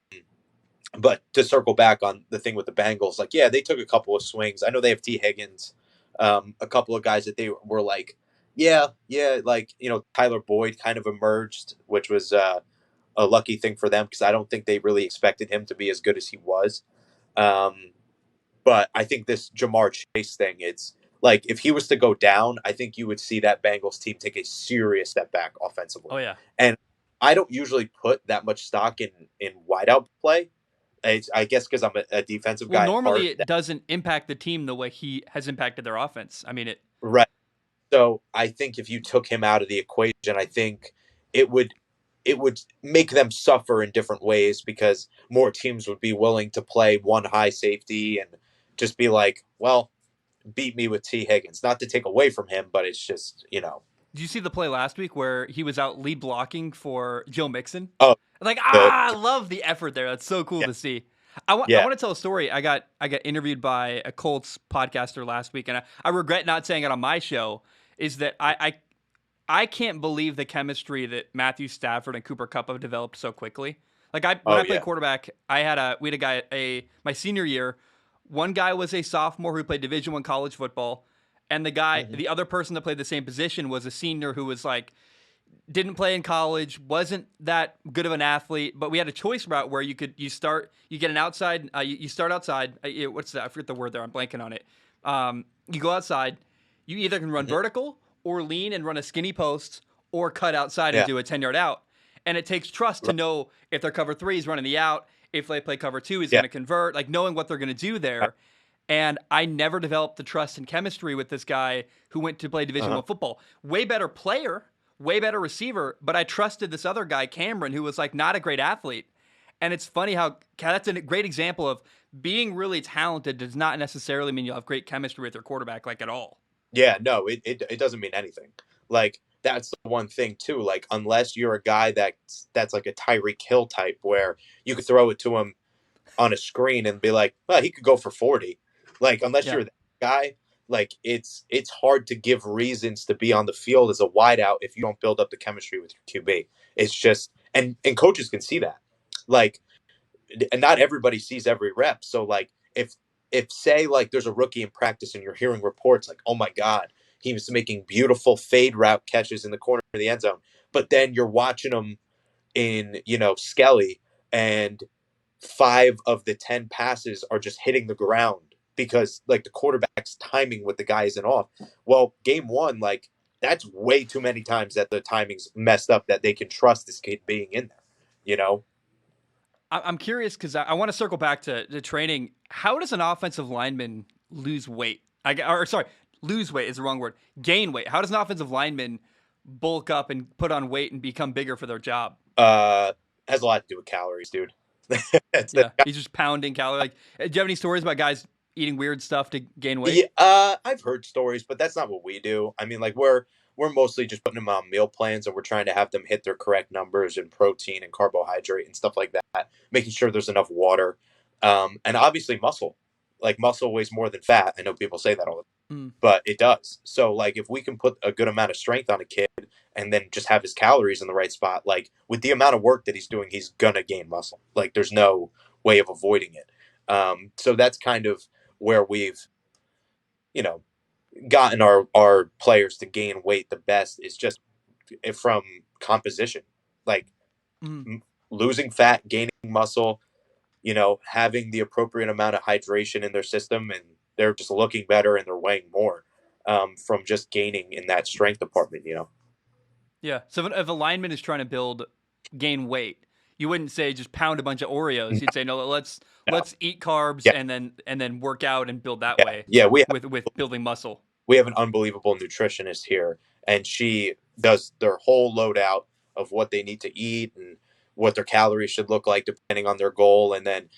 S2: but to circle back on the thing with the Bengals, like, yeah, they took a couple of swings. I know they have T. Higgins, a couple of guys that they were like, yeah, like, Tyler Boyd kind of emerged, which was a lucky thing for them because I don't think they really expected him to be as good as he was. But I think this Jamar Chase thing, it's like if he was to go down, I think you would see that Bengals team take a serious step back offensively.
S1: Oh yeah.
S2: And I don't usually put that much stock in wideout play. I guess because I'm a defensive
S1: Well,
S2: guy at
S1: normally
S2: heart.
S1: it doesn't impact the team the way he has impacted their offense. I mean,
S2: Right. So I think if you took him out of the equation, I think it would it would make them suffer in different ways because more teams would be willing to play one high safety and just be like, well, beat me with T. Higgins. Not to take away from him, but it's just,
S1: Did you see the play last week where he was out lead blocking for Joe Mixon?
S2: oh,
S1: Like,
S2: the
S1: I love the effort there. That's so cool
S2: yeah,
S1: to see. I
S2: yeah,
S1: want to tell a story. I got interviewed by a Colts podcaster last week, and I regret not saying it on my show. Is that I can't believe the chemistry that Matthew Stafford and Cooper Kupp have developed so quickly. Like when
S2: oh
S1: I played
S2: yeah,
S1: quarterback, we had a guy my senior year. One guy was a sophomore who played Division I college football, and
S2: hmm
S1: the other person that played the same position was a senior who was like didn't play in college, wasn't that good of an athlete, but we had a choice route where you get an outside, you start outside. What's that? I forget the word there. I'm blanking on it. You go outside. You either can run
S2: hmm
S1: vertical or lean and run a skinny post or cut outside and
S2: yeah,
S1: do a 10-yard out. And it takes trust to
S2: right,
S1: know if their cover three is running the out, if they play cover two, he's
S2: yeah,
S1: going to convert, like knowing what they're going to do
S2: right,
S1: there. And I never developed the trust and chemistry with this guy who went to play Division
S2: uh-huh,
S1: One football. Way better player, way better receiver, but I trusted this other guy, Cameron, who was like not a great athlete. And it's funny how that's a great example of being really talented does not necessarily mean you'll have great chemistry with your quarterback, like at all.
S2: yeah. No, it doesn't mean anything. Like that's the one thing too. Like unless you're a guy that's like a Tyreek Hill type, where you could throw it to him on a screen and be like, well, he could go for 40. Like unless
S1: Yeah.
S2: you're that guy, like it's hard to give reasons to be on the field as a wideout if you don't build up the chemistry with your QB. It's just and coaches can see that. Like and not everybody sees every rep. So like if say like there's a rookie in practice and you're hearing reports like, oh my God, he was making beautiful fade route catches in the corner of the end zone, but then you're watching him in, Skelly and 5 of the 10 passes are just hitting the ground because like the quarterback's timing with the guy isn't off. Well, game one, like that's way too many times that the timing's messed up that they can trust this kid being in there, you know?
S1: I'm curious because I want to circle back to training. How does an offensive lineman lose weight? Or sorry, lose weight is the wrong word. Gain weight. How does an offensive lineman bulk up and put on weight and become bigger for their job?
S2: Uh, has a lot to do with calories, dude. That's
S1: Yeah, he's just pounding calories. Like, do you have any stories about guys eating weird stuff to gain weight?
S2: Yeah, I've heard stories, but that's not what we do. I mean, like we're mostly just putting them on meal plans, and we're trying to have them hit their correct numbers in protein and carbohydrate and stuff like that. Making sure there's enough water, and obviously muscle. Like muscle weighs more than fat. I know people say that all the time,
S1: Mm.
S2: but it does. So like if we can put a good amount of strength on a kid and then just have his calories in the right spot, like with the amount of work that he's doing, he's gonna gain muscle. Like there's no way of avoiding it. So that's kind of where we've you know gotten our players to gain weight the best is just from composition, like
S1: Mm.
S2: losing fat, gaining muscle, having the appropriate amount of hydration in their system, and they're just looking better and they're weighing more from just gaining in that strength department.
S1: Yeah. So if a lineman is trying to gain weight, you wouldn't say just pound a bunch of Oreos.
S2: No,
S1: You'd say no.
S2: no.
S1: Let's eat carbs
S2: Yeah,
S1: and then work out and build that
S2: yeah,
S1: way
S2: yeah.
S1: with building muscle.
S2: We have an unbelievable nutritionist here, and she does their whole loadout of what they need to eat and what their calories should look like depending on their goal, and then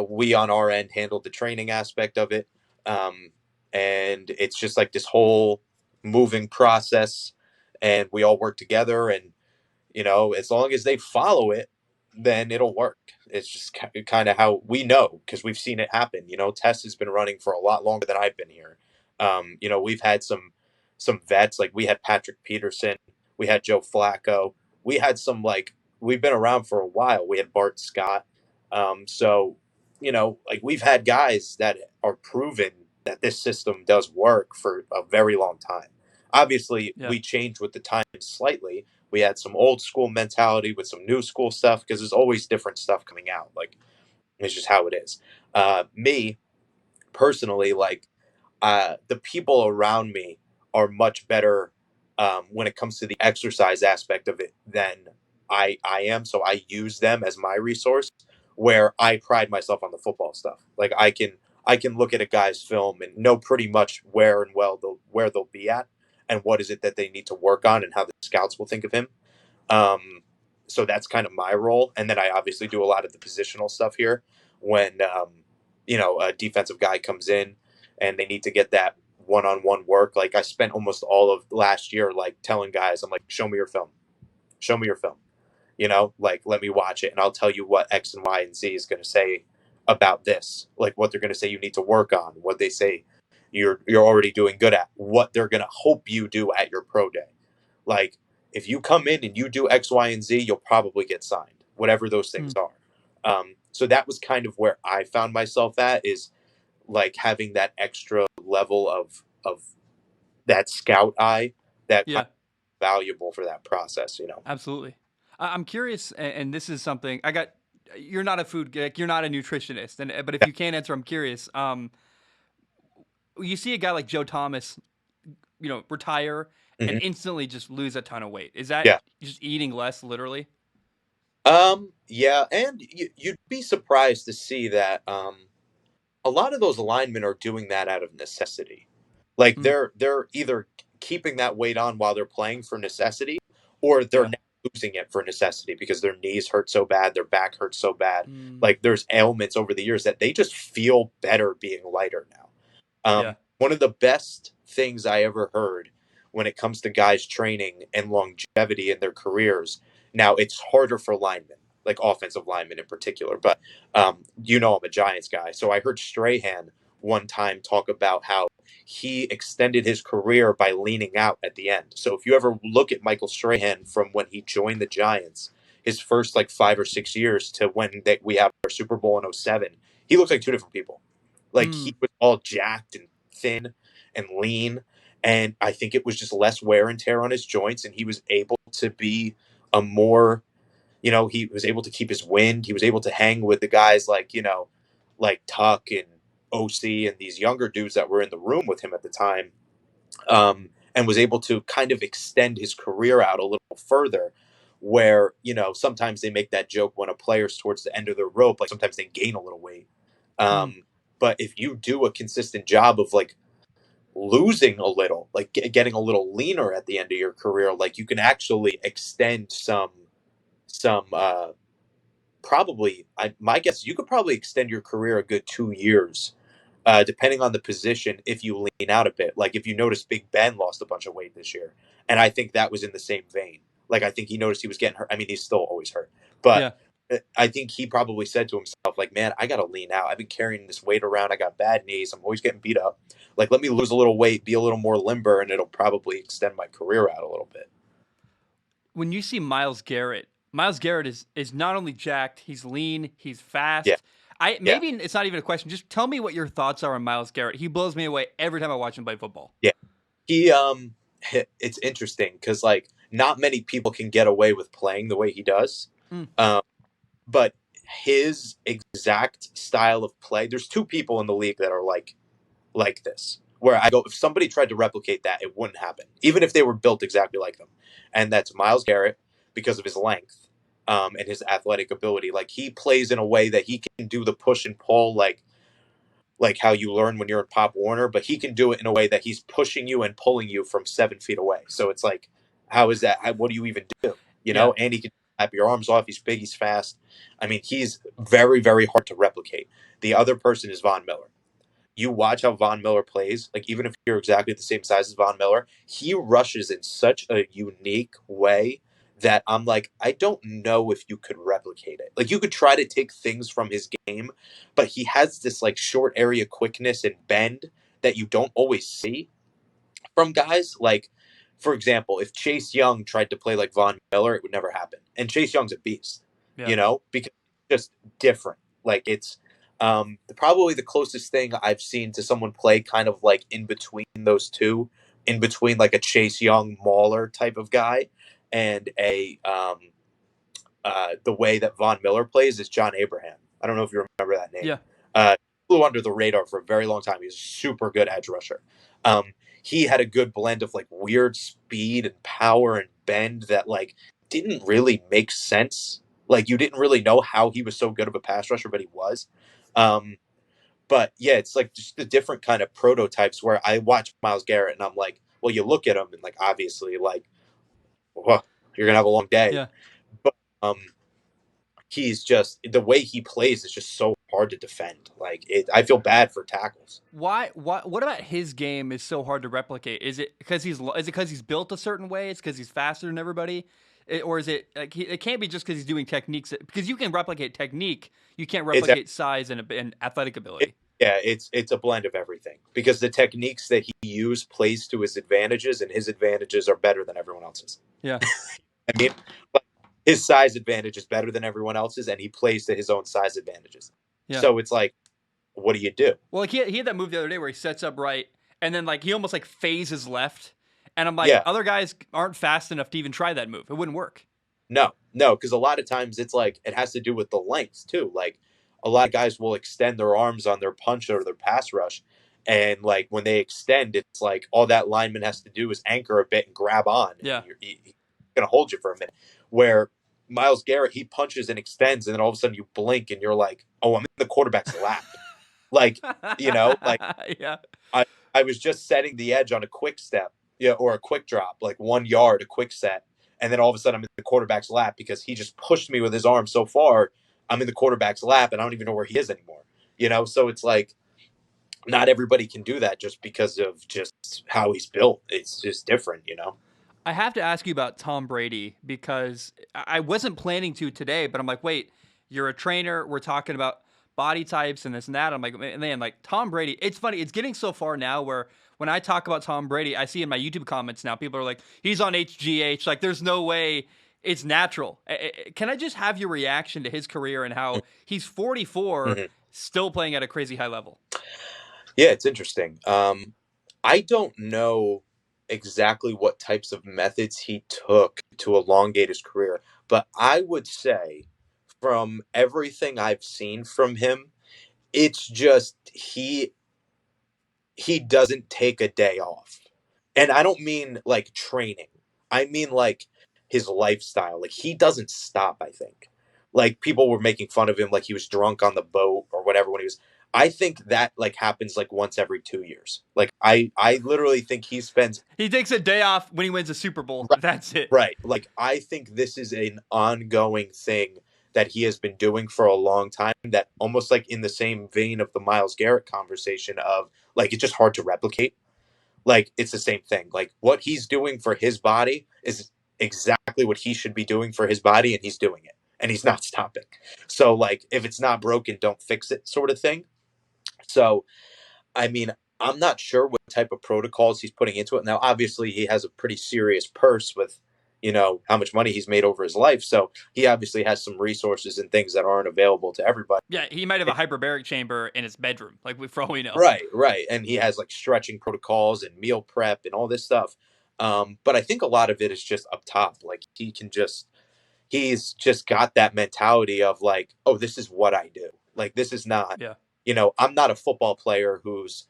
S2: we on our end handled the training aspect of it. Um, and it's just like this whole moving process, and we all work together. And, as long as they follow it, then it'll work. It's just kind of how we know because we've seen it happen. Tess has been running for a lot longer than I've been here. We've had some vets like we had Patrick Peterson, we had Joe Flacco, we had some like we've been around for a while. We had Bart Scott. So like we've had guys that are proven that this system does work for a very long time. Obviously,
S1: Yeah.
S2: we changed with the times slightly. We had some old school mentality with some new school stuff because there's always different stuff coming out. Like it's just how it is. Me personally, like the people around me are much better when it comes to the exercise aspect of it than I am. So I use them as my resource where I pride myself on the football stuff. Like I can look at a guy's film and know pretty much where they'll be at and what is it that they need to work on and how the scouts will think of him. Um, so that's kind of my role. And then I obviously do a lot of the positional stuff here when, a defensive guy comes in and they need to get that one-on-one work. Like I spent almost all of last year, like telling guys, I'm like, show me your film, show me your film, like, let me watch it. And I'll tell you what X and Y and Z is going to say about this, like what they're going to say you need to work on, what they say you're already doing good at, what they're going to hope you do at your pro day. Like if you come in and you do X, Y, and Z, you'll probably get signed, whatever those things
S1: Mm.
S2: are. So that was kind of where I found myself at is like having that extra level of that scout eye that kind
S1: Yeah.
S2: of valuable for that process.
S1: Absolutely. I'm curious, and this is something I got. You're not a food, like, you're not a nutritionist, but if
S2: Yeah.
S1: you can't answer, I'm curious. You see a guy like Joe Thomas, retire and
S2: Hmm.
S1: instantly just lose a ton of weight. Is that
S2: Yeah.
S1: just eating less, literally?
S2: Yeah, and you'd be surprised to see that a lot of those linemen are doing that out of necessity. Like
S1: Mm.
S2: they're either keeping that weight on while they're playing for necessity, or they're
S1: Yeah.
S2: now losing it for necessity because their knees hurt so bad, their back hurts so bad.
S1: Mm.
S2: Like there's ailments over the years that they just feel better being lighter now.
S1: Yeah.
S2: One of the best things I ever heard when it comes to guys training and longevity in their careers. Now it's harder for linemen, like offensive linemen in particular, but I'm a Giants guy, so I heard Strahan one time talk about how he extended his career by leaning out at the end. So if you ever look at Michael Strahan from when he joined the Giants, his first like 5 or 6 years to when we have our Super Bowl in '07, he looks like two different people. Like
S1: Mm.
S2: he was all jacked and thin and lean. And I think it was just less wear and tear on his joints. And he was able to be a more, he was able to keep his wind. He was able to hang with the guys like Tuck and OC and these younger dudes that were in the room with him at the time. And was able to kind of extend his career out a little further. Where, sometimes they make that joke when a player's towards the end of their rope, like sometimes they gain a little weight.
S1: Mm.
S2: But if you do a consistent job of like losing a little, like getting a little leaner at the end of your career, like you can actually extend some probably my guess you could probably extend your career a good 2 years, depending on the position if you lean out a bit. Like if you notice Big Ben lost a bunch of weight this year, and I think that was in the same vein. Like I think he noticed he was getting hurt. I mean, he's still always hurt, but
S1: Yeah.
S2: I think he probably said to himself, like, man, I got to lean out. I've been carrying this weight around. I got bad knees. I'm always getting beat up. Like, let me lose a little weight, be a little more limber, and it'll probably extend my career out a little bit.
S1: When you see Miles Garrett is not only jacked, he's lean, he's
S2: Yeah.
S1: fast. I
S2: Yeah.
S1: maybe it's not even a question. Just tell me what your thoughts are on Miles Garrett. He blows me away every time I watch him play football.
S2: Yeah. He, it's interesting because, like, not many people can get away with playing the way he does.
S1: Mm.
S2: Um, but his exact style of play, there's two people in the league that are like this. where I go, if somebody tried to replicate that, it wouldn't happen, even if they were built exactly like them. And that's Myles Garrett because of his length and his athletic ability. Like he plays in a way that he can do the push and pull, like how you learn when you're in Pop Warner, but he can do it in a way that he's pushing you and pulling you from 7 feet away. So it's like, how is that? What do you even do? You
S1: Yeah.
S2: know, and he can slap your arms off. He's big, he's fast. I mean, he's very, very hard to replicate. The other person is Von Miller. You watch how Von Miller plays, like even if you're exactly the same size as Von Miller, he rushes in such a unique way that I'm like, I don't know if you could replicate it. Like you could try to take things from his game, but he has this like short area quickness and bend that you don't always see from guys. Like, for example, if Chase Young tried to play like Von Miller, it would never happen. And Chase Young's a beast,
S1: Yeah.
S2: because it's just different. Like it's probably the closest thing I've seen to someone play kind of like in between those two, in between like a Chase Young Mauler type of guy and a the way that Von Miller plays is John Abraham. I don't know if you remember that name.
S1: Yeah.
S2: Flew under the radar for a very long time. He's a super good edge rusher. He had a good blend of like weird speed and power and bend that like didn't really make sense. Like you didn't really know how he was so good of a pass rusher, but he was. But yeah, it's like just the different kind of prototypes where I watch Myles Garrett and I'm like, well, you look at him and like obviously like, well, you're gonna have a long day.
S1: Yeah.
S2: But he's just the way he plays is just so hard to defend. Like I feel bad for tackles.
S1: Why? What about his game is so hard to replicate? Is it because he's built a certain way? It's because he's faster than everybody, or is it like it can't be just because he's doing techniques? Because you can replicate technique, you can't
S2: It's
S1: replicate size and athletic ability.
S2: yeah, it's a blend of everything because the techniques that he used plays to his advantages, and his advantages are better than everyone else's.
S1: Yeah.
S2: I mean, but his size advantage is better than everyone else's, and he plays to his own size advantages.
S1: Yeah.
S2: So it's like, what do you do?
S1: Well, like he had that move the other day where he sets up right, and then like he almost like phases left, and I'm like,
S2: Yeah.
S1: other guys aren't fast enough to even try that move. It wouldn't work.
S2: No, because a lot of times it's like it has to do with the length too. Like a lot of guys will extend their arms on their punch or their pass rush, and like when they extend, it's like all that lineman has to do is anchor a bit and grab on.
S1: Yeah.
S2: And he's gonna hold you for a minute. Where Myles Garrett, he punches and extends, and then all of a sudden you blink and you're like, oh, I'm in the quarterback's lap. Like, like
S1: yeah.
S2: I was just setting the edge on a quick step, or a quick drop, like 1 yard, a quick set. And then all of a sudden I'm in the quarterback's lap because he just pushed me with his arm so far. I'm in the quarterback's lap and I don't even know where he is anymore. So it's like not everybody can do that just because of just how he's built. It's just different.
S1: I have to ask you about Tom Brady because I wasn't planning to today, but I'm like, wait, you're a trainer. We're talking about body types and this and that. I'm like, man, like Tom Brady. It's funny. It's getting so far now where when I talk about Tom Brady, I see in my YouTube comments now people are like, he's on HGH. Like, there's no way it's natural. Can I just have your reaction to his career and how he's 44,
S2: Mm-hmm.
S1: still playing at a crazy high level?
S2: Yeah, it's interesting. I don't know exactly what types of methods he took to elongate his career, but I would say from everything I've seen from him, it's just he doesn't take a day off. And I don't mean like training. I mean like his lifestyle. Like he doesn't stop, I think. Like people were making fun of him like he was drunk on the boat or whatever when he was I think that like happens like once every 2 years. Like I literally think he spends
S1: He takes a day off when he wins a Super Bowl.
S2: right,
S1: That's it.
S2: right. Like I think this is an ongoing thing that he has been doing for a long time that almost like in the same vein of the Myles Garrett conversation of like it's just hard to replicate. Like it's the same thing. Like what he's doing for his body is exactly what he should be doing for his body, and he's doing it, and he's not stopping. So like if it's not broken, don't fix it, sort of thing. So I mean, I'm not sure what type of protocols he's putting into it. Now, obviously, he has a pretty serious purse with, how much money he's made over his life. So he obviously has some resources and things that aren't available to everybody.
S1: Yeah, he might have a hyperbaric chamber in his bedroom, like for all we know.
S2: Right, right. And he has like stretching protocols and meal prep and all this stuff. But I think a lot of it is just up top. Like he's just got that mentality of like, oh, this is what I do. Like this is not,
S1: Yeah.
S2: I'm not a football player who's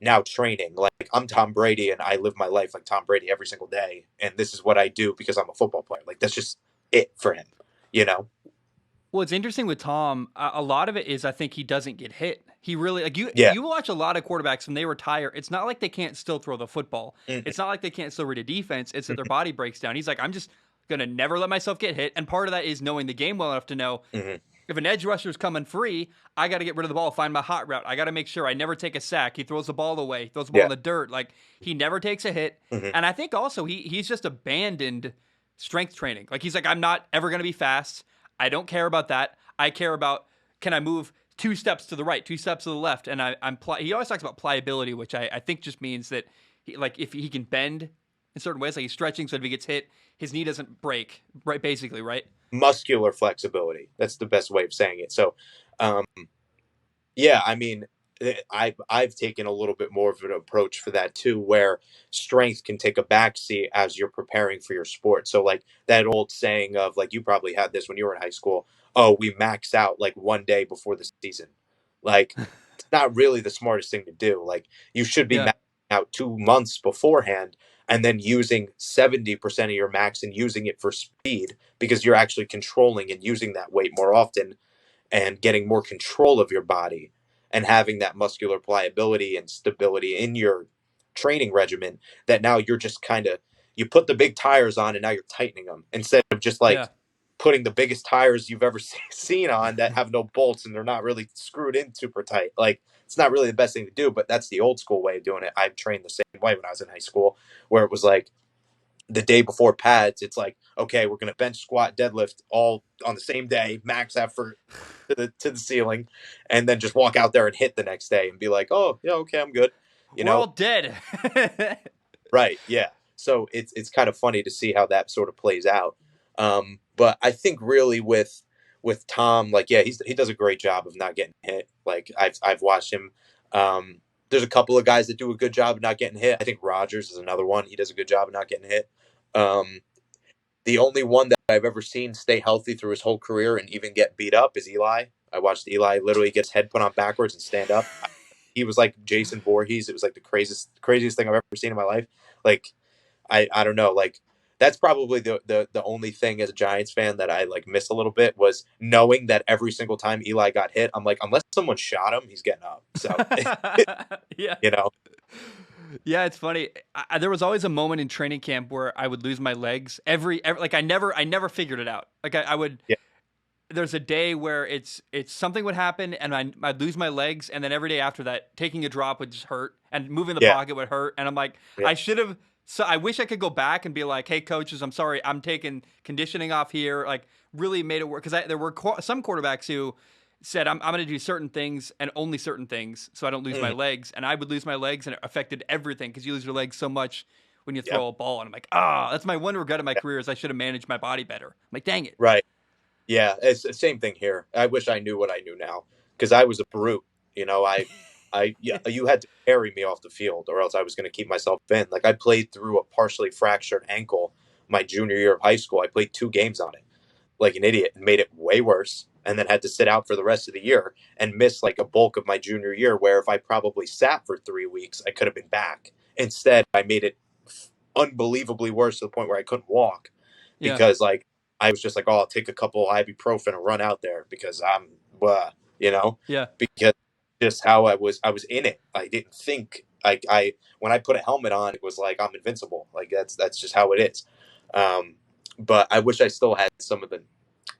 S2: now training. Like, I'm Tom Brady and I live my life like Tom Brady every single day. And this is what I do because I'm a football player. Like, that's just it for him, you know?
S1: Well, it's interesting with Tom. A lot of it is I think he doesn't get hit. He really like you.
S2: Yeah.
S1: You watch a lot of quarterbacks when they retire. It's not like they can't still throw the football.
S2: Mm-hmm.
S1: It's not like they can't still read a defense. It's that their body breaks down. He's like, I'm just gonna never let myself get hit. And part of that is knowing the game well enough to know
S2: Mm-hmm.
S1: if an edge rusher is coming free, I got to get rid of the ball, find my hot route. I got to make sure I never take a sack. He throws the ball away, throws the ball in
S2: Yeah.
S1: the dirt. Like he never takes a hit.
S2: Mm-hmm.
S1: And I think also he's just abandoned strength training. Like he's like, I'm not ever going to be fast. I don't care about that. I care about can I move 2 steps to the right, 2 steps to the left, and he always talks about pliability, which I think just means that like if he can bend in certain ways, like he's stretching, so if he gets hit, his knee doesn't break. Right, basically, right?
S2: Muscular flexibility. That's the best way of saying it. So, um, yeah, I mean, I've taken a little bit more of an approach for that too, where strength can take a backseat as you're preparing for your sport. So like that old saying of like you probably had this when you were in high school. Oh, we max out like one day before the season. Like it's not really the smartest thing to do. Like you should be
S1: Yeah.
S2: maxing out 2 months beforehand and then using 70% of your max and using it for speed because you're actually controlling and using that weight more often and getting more control of your body and having that muscular pliability and stability in your training regimen that now you're just kind of you put the big tires on and now you're tightening them instead of just like
S1: Yeah.
S2: putting the biggest tires you've ever seen on that have no bolts and they're not really screwed in super tight. Like it's not really the best thing to do, but that's the old school way of doing it. I've trained the same way when I was in high school, where it was like the day before pads, it's like, okay, we're gonna bench, squat, deadlift all on the same day, max effort to the ceiling, and then just walk out there and hit the next day and be like, oh yeah, okay, I'm good. You
S1: We're
S2: know,
S1: all dead.
S2: right? Yeah. So it's kind of funny to see how that sort of plays out. But I think really with Tom, like yeah, he does a great job of not getting hit. Like I've watched him. There's a couple of guys that do a good job of not getting hit. I think Rogers is another one. He does a good job of not getting hit. Um, the only one that I've ever seen stay healthy through his whole career and even get beat up is Eli. I watched Eli literally get his head put on backwards and stand up. He was like Jason Voorhees. It was like the craziest thing I've ever seen in my life. Like I don't know. Like that's probably the only thing as a Giants fan that I like miss a little bit was knowing that every single time Eli got hit, I'm like, unless someone shot him, he's getting up. So
S1: Yeah.
S2: you know,
S1: Yeah, it's funny. There was always a moment in training camp where I would lose my legs. Every like I never figured it out. Like I would.
S2: yeah,
S1: There's a day where it's something would happen and I'd lose my legs, and then every day after that, taking a drop would just hurt, and moving the
S2: yeah,
S1: pocket would hurt, and I'm like,
S2: yeah,
S1: I should have. So I wish I could go back and be like, hey coaches, I'm sorry, I'm taking conditioning off here. Like really made it work because there were some quarterbacks who said I'm going to do certain things and only certain things so I don't lose my
S2: mhm,
S1: legs, and I would lose my legs and it affected everything because you lose your legs so much when you
S2: yeah,
S1: throw a ball, and I'm like, that's my one regret of my
S2: yeah,
S1: career is I should have managed my body better. I'm like, dang it.
S2: right. Yeah, it's the same thing here. I wish I knew what I knew now because I was a brute. You know, yeah, you had to carry me off the field or else I was going to keep myself in. Like I played through a partially fractured ankle my junior year of high school. I played 2 games on it like an idiot and made it way worse and then had to sit out for the rest of the year and miss like a bulk of my junior year where if I probably sat for 3 weeks, I could have been back. Instead, I made it unbelievably worse to the point where I couldn't walk
S1: Yeah,
S2: because like I was just like, oh, I'll take a couple ibuprofen and run out there because I'm, you know,
S1: yeah.
S2: because just how I was in it. I didn't think like when I put a helmet on, it was like I'm invincible. Like that's just how it is. Um, but I wish I still had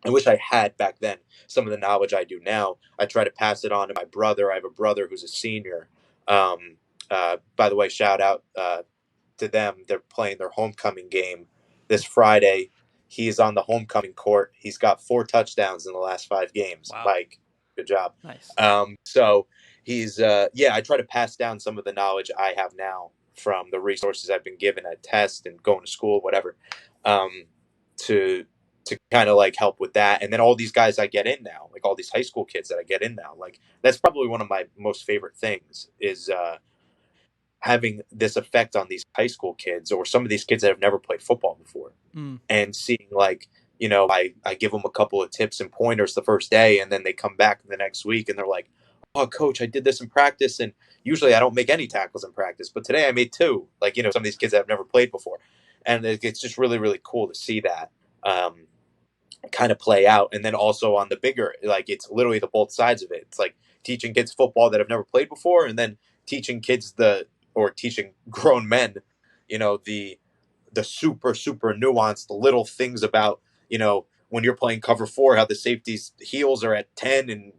S2: I wish I had back then some of the knowledge I do now. I try to pass it on to my brother. I have a brother who's a senior. Um, by the way, shout out to them. They're playing their homecoming game this Friday. He's on the homecoming court. He's got 4 touchdowns in the last 5 games.
S1: Wow.
S2: Mike, good job.
S1: Nice.
S2: So he's yeah. I try to pass down some of the knowledge I have now from the resources I've been given at test and going to school, whatever, um, to kind of like help with that. And then all these guys I get in now, like all these high school kids that I get in now, like that's probably one of my most favorite things is having this effect on these high school kids or some of these kids that have never played football before
S1: Mm.
S2: and seeing like, you know, I give them a couple of tips and pointers the first day and then they come back the next week and they're like, oh, coach, I did this in practice, and usually I don't make any tackles in practice, but today I made two. Like, some of these kids that have never played before, and it's just really, really cool to see that kind of play out. And then also on the bigger, like, it's literally the both sides of it. It's like teaching kids football that have never played before, and then teaching kids or teaching grown men, the super, super nuanced little things about, when you're playing cover four, how the safety's heels are at 10, and,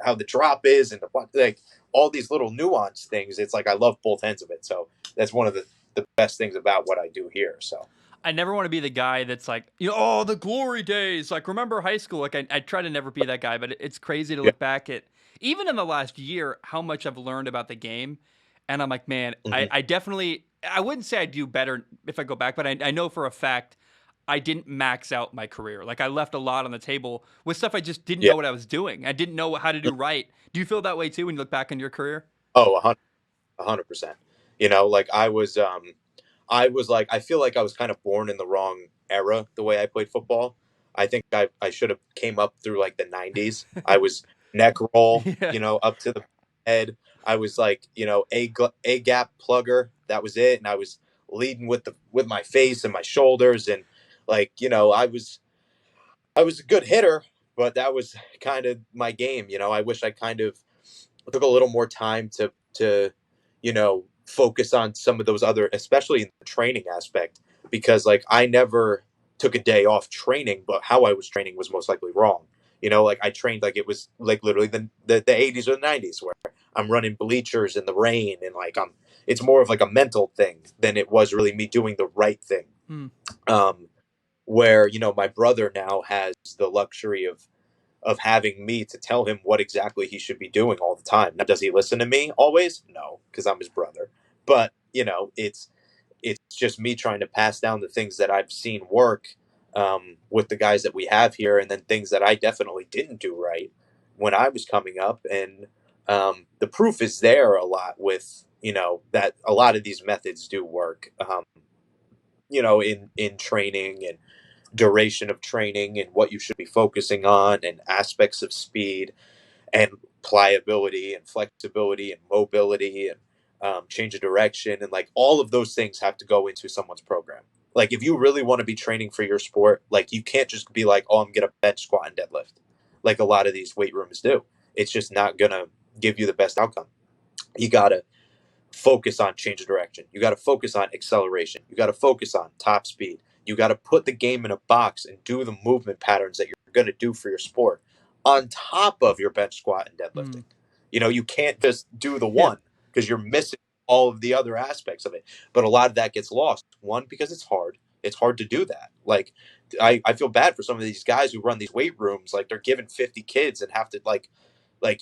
S2: how the drop is, and like all these little nuanced things. It's like, I love both ends of it. So that's one of the best things about what I do here. So
S1: I never want to be the guy that's like, oh, the glory days. Like, remember high school? Like, I try to never be that guy, but it's crazy to
S2: yeah.
S1: look back at, even in the last year, how much I've learned about the game. And I'm like, man,
S2: Mm-hmm.
S1: I definitely, I wouldn't say I do better if I go back, but I know for a fact I didn't max out my career. Like, I left a lot on the table with stuff I just didn't
S2: Yeah.
S1: know what I was doing. I didn't know how to do right. Do you feel that way too when you look back on your career?
S2: Oh, 100%. Like I was like, I feel like I was kind of born in the wrong era the way I played football. I think I should have came up through like the 90s. I was neck roll,
S1: Yeah.
S2: up to the head. I was like, a gap plugger. That was it. And I was leading with my face and my shoulders, and like, I was a good hitter, but that was kind of my game. I wish I kind of took a little more time to focus on some of those other, especially in the training aspect, because like I never took a day off training, but how I was training was most likely wrong. Like I trained like it was like literally the 80s or the 90s, where I'm running bleachers in the rain, and like it's more of like a mental thing than it was really me doing the right thing.
S1: Hmm.
S2: um where my brother now has the luxury of having me to tell him what exactly he should be doing all the time. Now, does he listen to me always? No, because I'm his brother. But it's just me trying to pass down the things that I've seen work with the guys that we have here, and then things that I definitely didn't do right when I was coming up. And the proof is there a lot with that a lot of these methods do work. In training and duration of training and what you should be focusing on and aspects of speed and pliability and flexibility and mobility and change of direction, and like all of those things have to go into someone's program. Like if you really want to be training for your sport, like you can't just be like, oh, I'm gonna bench squat and deadlift like a lot of these weight rooms do. It's just not gonna give you the best outcome. You gotta focus on change of direction. You got to focus on acceleration. You got to focus on top speed. You got to put the game in a box and do the movement patterns that you're going to do for your sport on top of your bench squat and
S1: Hmm.
S2: deadlifting. You can't just do the
S1: Yeah.
S2: one because you're missing all of the other aspects of it. But a lot of that gets lost. One, because it's hard. It's hard to do that. Like, I feel bad for some of these guys who run these weight rooms. Like, they're given 50 kids and have to, like,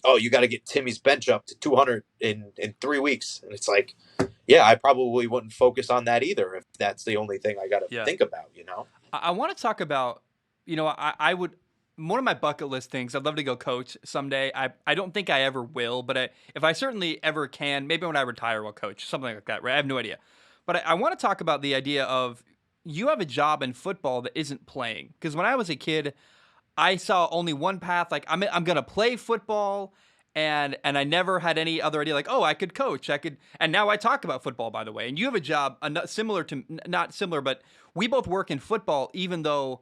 S2: oh, you got to get Timmy's bench up to 200 in 3 weeks. And it's like, yeah, I probably wouldn't focus on that either if that's the only thing I got to
S1: Yeah.
S2: think about.
S1: I want to talk about, I would, one of my bucket list things, I'd love to go coach someday. I don't think I ever will, but if I certainly ever can, maybe when I retire, I'll coach, something like that, right? I have no idea. But I want to talk about the idea of you have a job in football that isn't playing. Because when I was a kid, I saw only one path. Like I'm gonna play football, and I never had any other idea. Like, oh, I could coach. I could. And now I talk about football, by the way. And you have a job similar to, not similar, but we both work in football, even though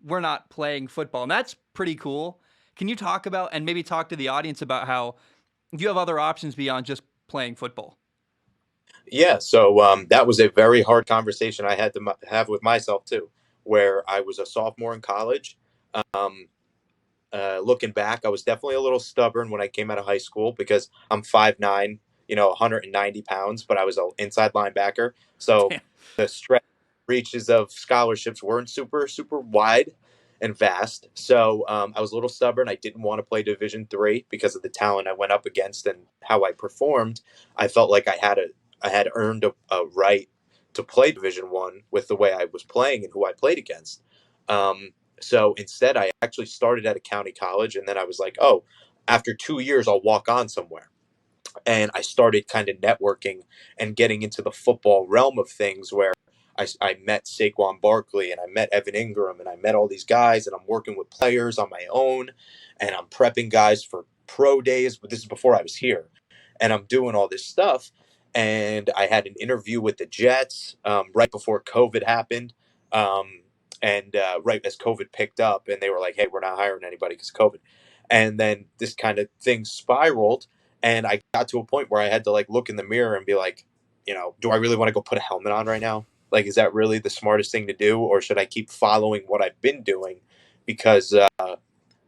S1: we're not playing football, and that's pretty cool. Can you talk about, and maybe talk to the audience about how you have other options beyond just playing football?
S2: Yeah, so that was a very hard conversation I had to have with myself too, where I was a sophomore in college. Um, Looking back, I was definitely a little stubborn when I came out of high school because I'm 5'9", 190 pounds, but I was an inside linebacker. So
S1: Damn.
S2: the stretch reaches of scholarships weren't super, super wide and vast. So I was a little stubborn. I didn't want to play Division 3 because of the talent I went up against and how I performed. I felt like I had earned a right to play Division 1 with the way I was playing and who I played against. So instead, I actually started at a county college, and then I was like, oh, after 2 years, I'll walk on somewhere. And I started kind of networking and getting into the football realm of things where I met Saquon Barkley and I met Evan Ingram and I met all these guys, and I'm working with players on my own, and I'm prepping guys for pro days, but this is before I was here, and I'm doing all this stuff. And I had an interview with the Jets right before COVID happened, um, and right as COVID picked up, and they were like, "Hey, we're not hiring anybody because COVID." And then this kind of thing spiraled, and I got to a point where I had to like look in the mirror and be like, do I really want to go put a helmet on right now? Like, is that really the smartest thing to do, or should I keep following what I've been doing because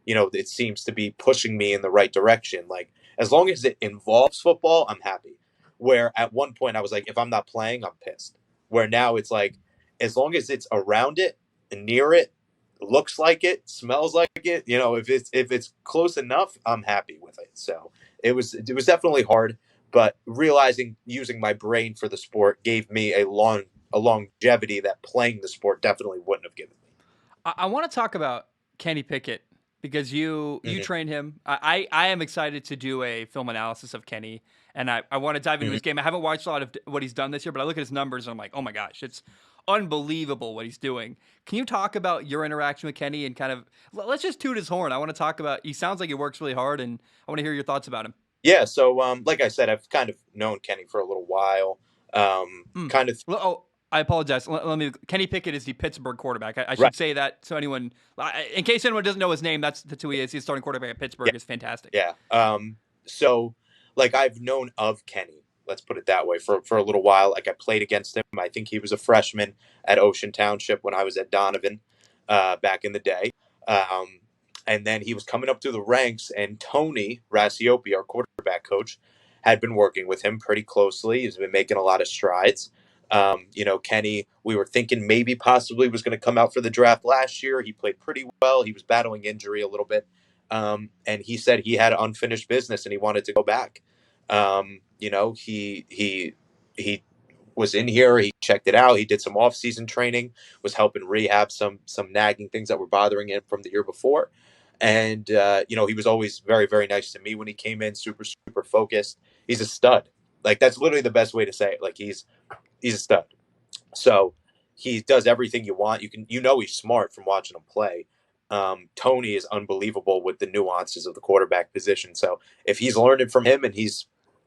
S2: it seems to be pushing me in the right direction. Like, as long as it involves football, I'm happy. Where at one point I was like, if I'm not playing, I'm pissed. Where now it's like, as long as it's around it and near it, looks like it, smells like it, if it's close enough, I'm happy with it. So it was definitely hard, but realizing using my brain for the sport gave me a longevity that playing the sport definitely wouldn't have given
S1: I want to talk about Kenny Pickett because you
S2: me.
S1: trained him. I am excited to do a film analysis of Kenny, and I want to dive into
S2: Hmm.
S1: his game. I haven't watched a lot of what he's done this year, but I look at his numbers and I'm like, oh my gosh, it's unbelievable what he's doing. Can you talk about your interaction with Kenny and kind of let's just toot his horn? I want to talk about. He sounds like he works really hard, and I want to hear your thoughts about him.
S2: Yeah, so like I said, I've kind of known Kenny for a little while.
S1: Mm.
S2: Kind of
S1: Oh, I apologize. Let me. Kenny Pickett is the Pittsburgh quarterback. I
S2: right.
S1: should say that so anyone, in case anyone doesn't know his name, that's who he is. He's starting quarterback at
S2: Yeah,
S1: Pittsburgh. Is fantastic.
S2: yeah. So like I've known of Kenny, let's put it that way, for a little while. Like I played against him. I think he was a freshman at Ocean Township when I was at Donovan, back in the day. Um, and then he was coming up through the ranks, and Tony Rasiopi, our quarterback coach, had been working with him pretty closely. He's been making a lot of strides. Kenny, we were thinking maybe possibly was going to come out for the draft last year. He played pretty well. He was battling injury a little bit. And he said he had unfinished business and he wanted to go back. He was in here. He checked it out. He did some off-season training, was helping rehab some nagging things that were bothering him from the year before. And he was always very, very nice to me when he came in. Super, super focused. He's a stud. Like that's literally the best way to say it. Like he's a stud. So he does everything you want. He's smart from watching him play. Tony is unbelievable with the nuances of the quarterback position. So if he's learning from him and he's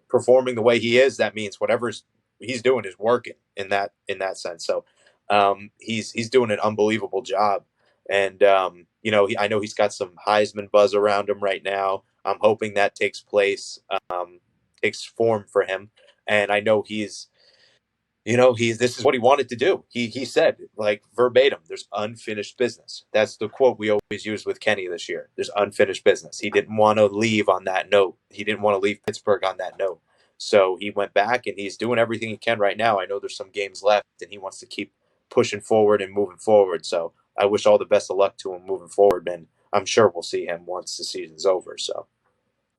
S2: performing the way he is, that means whatever he's doing is working in that sense. So he's doing an unbelievable job. And I know he's got some Heisman buzz around him right now. I'm hoping that takes form for him. And I know this is what he wanted to do. He said, like verbatim, there's unfinished business. That's the quote we always use with Kenny this year. There's unfinished business. He didn't want to leave on that note. He didn't want to leave Pittsburgh on that note. So he went back and he's doing everything he can right now. I know there's some games left and he wants to keep pushing forward and moving forward. So I wish all the best of luck to him moving forward, and I'm sure we'll see him once the season's over. So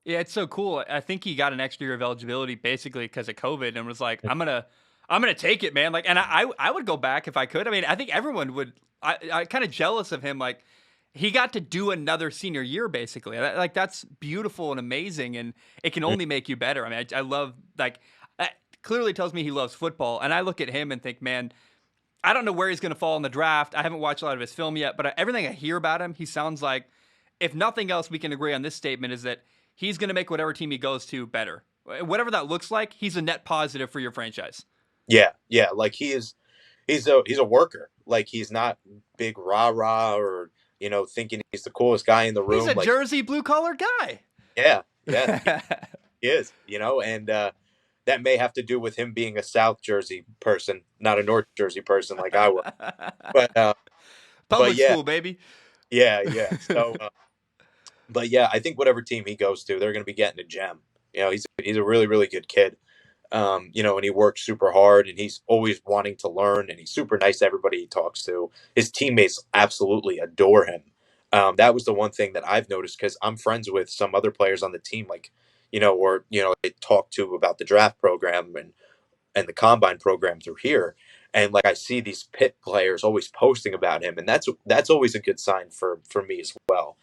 S1: Yeah, it's so cool. I think he got an extra year of eligibility basically because of COVID, and was like, I'm gonna take it, man. Like, and I would go back if I could. I mean, I think everyone would. I kind of jealous of him. Like, he got to do another senior year basically. Like, that's beautiful and amazing, and it can only make you better. I mean, I love like that clearly tells me he loves football, and I look at him and think, man, I don't know where he's going to fall in the draft. I haven't watched a lot of his film yet, but everything I hear about him, he sounds like, if nothing else, we can agree on this statement is that he's going to make whatever team he goes to better. Whatever that looks like, he's a net positive for your franchise.
S2: yeah, like he's a worker. Like he's not big rah rah or thinking he's the coolest guy in the
S1: He's
S2: room.
S1: a
S2: Like
S1: Jersey blue collar guy.
S2: yeah, he is. And that may have to do with him being a South Jersey person, not a North Jersey person like I was. But but
S1: Public
S2: yeah,
S1: school, baby.
S2: yeah. So, but yeah, I think whatever team he goes to, they're going to be getting a gem. He's a really really good kid. And he works super hard and he's always wanting to learn and he's super nice to everybody he talks to. His teammates absolutely adore him. That was the one thing that I've noticed because I'm friends with some other players on the team, like, they talk to about the draft program and the combine program through here. And like I see these pit players always posting about him, and that's always a good sign for me as well.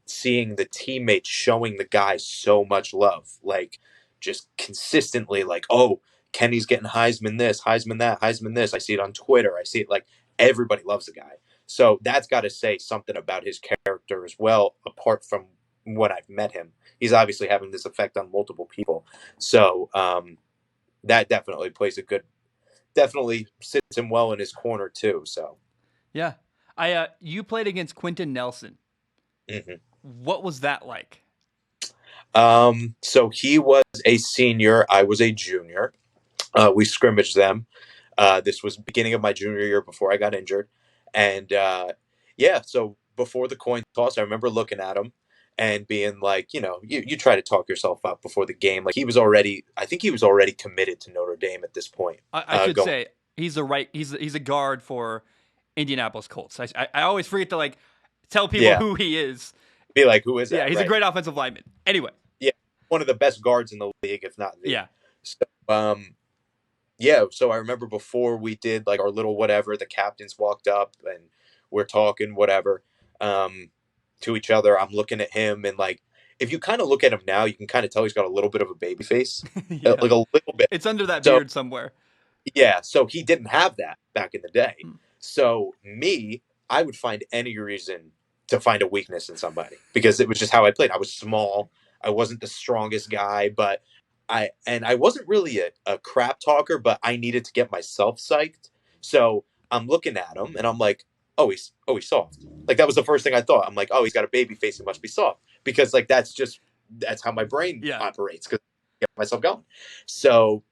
S2: Seeing the teammates showing the guy so much love, like just consistently, like, oh, Kenny's getting Heisman this, Heisman that, Heisman this. I see it on Twitter. I see it like everybody loves the guy. So that's got to say something about his character as well, apart from when I've met him. He's obviously having this effect on multiple people. So that definitely sits him well in his corner too. So
S1: Yeah. You played against Quenton Nelson.
S2: mhm.
S1: What was that like?
S2: So he was a senior. I was a junior. We scrimmaged them. This was beginning of my junior year before I got injured, and yeah. So before the coin toss, I remember looking at him and being like, you try to talk yourself up before the game. Like I think he was already committed to Notre Dame at this point.
S1: I should
S2: Going,
S1: say he's a guard for Indianapolis Colts. I always forget to like tell people
S2: yeah,
S1: who he is.
S2: be like, who is
S1: Yeah,
S2: that?
S1: he's a
S2: Right?
S1: great offensive lineman. Anyway,
S2: Yeah, one of the best guards in the league, if not the.
S1: yeah.
S2: So, yeah, so I remember before we did like our little whatever, the captains walked up and we're talking whatever to each other. I'm looking at him and like if you kind of look at him now, you can kind of tell he's got a little bit of a baby face,
S1: Yeah.
S2: like a little bit.
S1: It's under that
S2: So
S1: beard somewhere.
S2: yeah, so he didn't have that back in the day.
S1: Hmm.
S2: So me, I would find any reason to find a weakness in somebody because it was just how I played. I was small. I wasn't the strongest guy, but I wasn't really a crap talker, but I needed to get myself psyched. So I'm looking at him and I'm like, he's soft. Like that was the first thing I thought. I'm like, oh, he's got a baby face. He must be soft because like that's how my brain
S1: Yeah.
S2: operates because I get myself going. So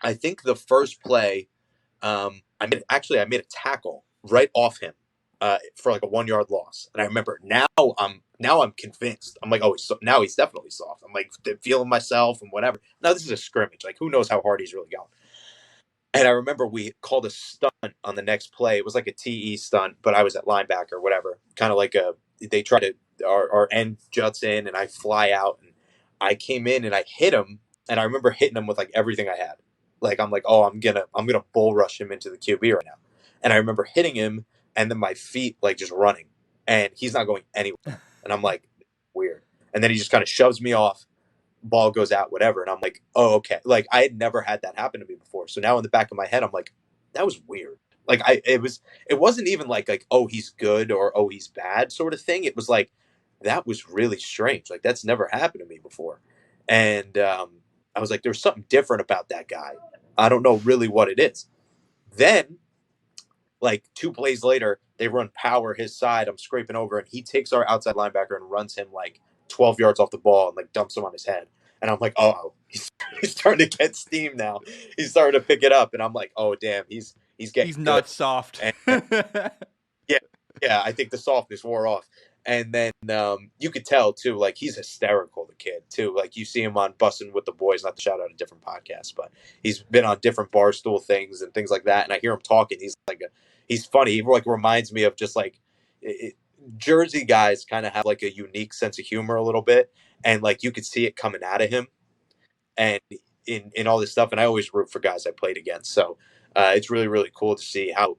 S2: I think the first play, I made a tackle right off him for like a 1 yard loss, and I remember now I'm convinced. I'm like, now he's definitely soft. I'm like feeling myself and whatever. Now this is a scrimmage. Like who knows how hard he's really going. And I remember we called a stunt on the next play. It was like a TE stunt, but I was at linebacker, whatever. Kind of like they try to our end juts in, and I fly out, and I came in and I hit him, and I remember hitting him with like everything I had. Like I'm like, oh, I'm gonna bull rush him into the QB right now, and I remember hitting him, and then my feet like just running, and he's not going anywhere, and I'm like, weird, and then he just kind of shoves me off, ball goes out, whatever. And I'm like, oh, okay. Like I had never had that happen to me before. So now in the back of my head, I'm like, that was weird. Like it wasn't even like, oh, he's good or, oh, he's bad sort of thing. It was like, that was really strange. Like that's never happened to me before. And I was like, there's something different about that guy. I don't know really what it is. Then like 2 plays later, they run power his side. I'm scraping over, and he takes our outside linebacker and runs him like 12 yards off the ball and like dumps him on his head. And I'm like, oh, he's starting to get steam now. He's starting to pick it up, and I'm like, oh damn, he's getting
S1: He's
S2: good.
S1: not soft.
S2: And yeah, yeah, I think the softness wore off. And then you could tell too, like he's hysterical, the kid too. Like you see him on Bussin' with the Boys, not to shout out a different podcast, but he's been on different barstool things and things like that. And I hear him talking. He's funny. He like reminds me of just like Jersey guys kind of have like a unique sense of humor a little bit, and like you could see it coming out of him, and in all this stuff. And I always root for guys I played against, so it's really really cool to see how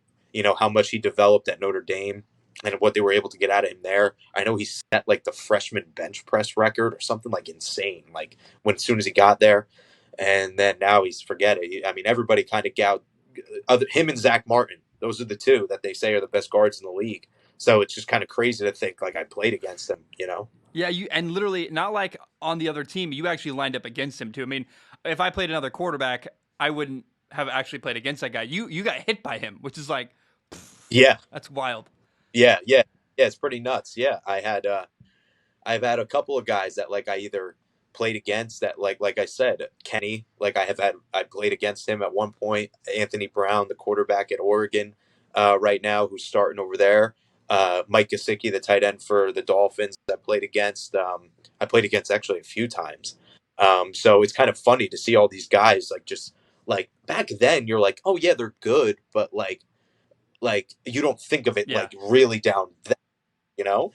S2: much he developed at Notre Dame and what they were able to get out of him there. I know he set like the freshman bench press record or something like insane, like when as soon as he got there, and then now he's forget it. I mean, everybody kind of gouged him and Zach Martin. Those are the two that they say are the best guards in the league. So it's just kind of crazy to think like I played against them.
S1: Yeah, you and literally not like on the other team, you actually lined up against him too. I mean, if I played another quarterback, I wouldn't have actually played against that guy. You got hit by him, which is like,
S2: Yeah,
S1: that's wild.
S2: yeah. It's pretty nuts. Yeah, I've had a couple of guys that like I either played against that like I said, Kenny, like I played against him at one point. Anthony Brown, the quarterback at Oregon, right now, who's starting over there. Mike Gesicki, the tight end for the Dolphins, I played against. I played against actually a few times. So it's kind of funny to see all these guys like just like back then. You're like, oh yeah, they're good, but like you don't think of it
S1: Yeah.
S2: like really down there, you know.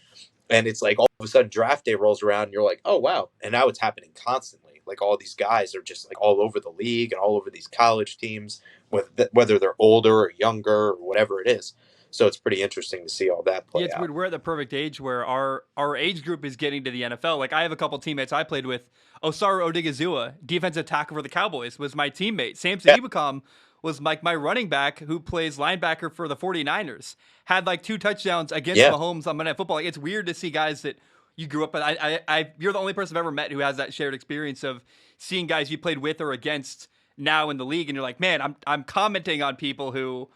S2: And it's like all of a sudden draft day rolls around and you're like, oh wow. And now it's happening constantly. Like all these guys are just like all over the league and all over these college teams, whether they're older or younger or whatever it is. So it's pretty interesting to see all that play
S1: Yeah, it's
S2: out.
S1: weird. We're at the perfect age where our age group is getting to the NFL. Like I have a couple teammates I played with. Osaru Odigizua, defensive tackle for the Cowboys, was my teammate. Samson
S2: Yeah.
S1: Ebukam was like my running back who plays linebacker for the 49ers. Had like 2 touchdowns against
S2: Yeah.
S1: Mahomes on Monday Night Football. Like it's weird to see guys that you grew up. But you're the only person I've ever met who has that shared experience of seeing guys you played with or against now in the league, and you're like, man, I'm commenting on people who,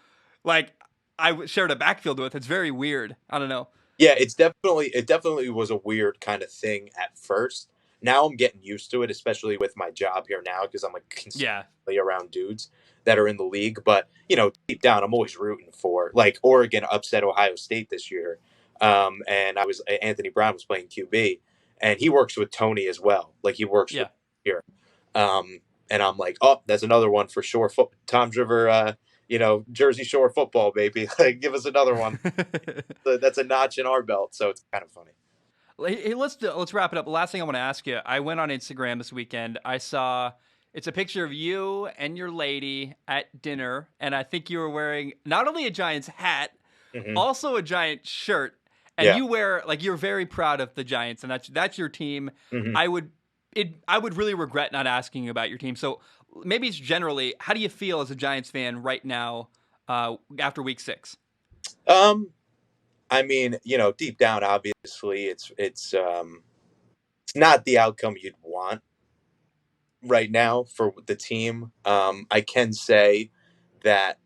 S1: like, I shared a backfield with. It's very weird. I don't know.
S2: Yeah, it definitely was a weird kind of thing at first. Now I'm getting used to it, especially with my job here now because I'm like
S1: Yeah,
S2: consistently around dudes that are in the league. But deep down, I'm always rooting for like Oregon upset Ohio State this year, and Anthony Brown was playing QB, and he works with Tony as well. Like he works with
S1: yeah.
S2: here, and I'm like, oh, that's another one for sure. Tom's River, Jersey Shore football, baby. Like, give us another one. That's a notch in our belt, so it's kind of funny.
S1: Hey, let's wrap it up. The last thing I want to ask you, I went on Instagram this weekend. I saw it's a picture of you and your lady at dinner, and I think you were wearing not only a Giants hat,
S2: Hmm.
S1: also a Giant shirt. And
S2: Yeah.
S1: you wear like you're very proud of the Giants, and that's your team.
S2: Hmm.
S1: I would I would really regret not asking you about your team. So maybe it's generally, how do you feel as a Giants fan right now after Week 6?
S2: Um, I mean, deep down, obviously, it's not the outcome you'd want right now for the team. I can say that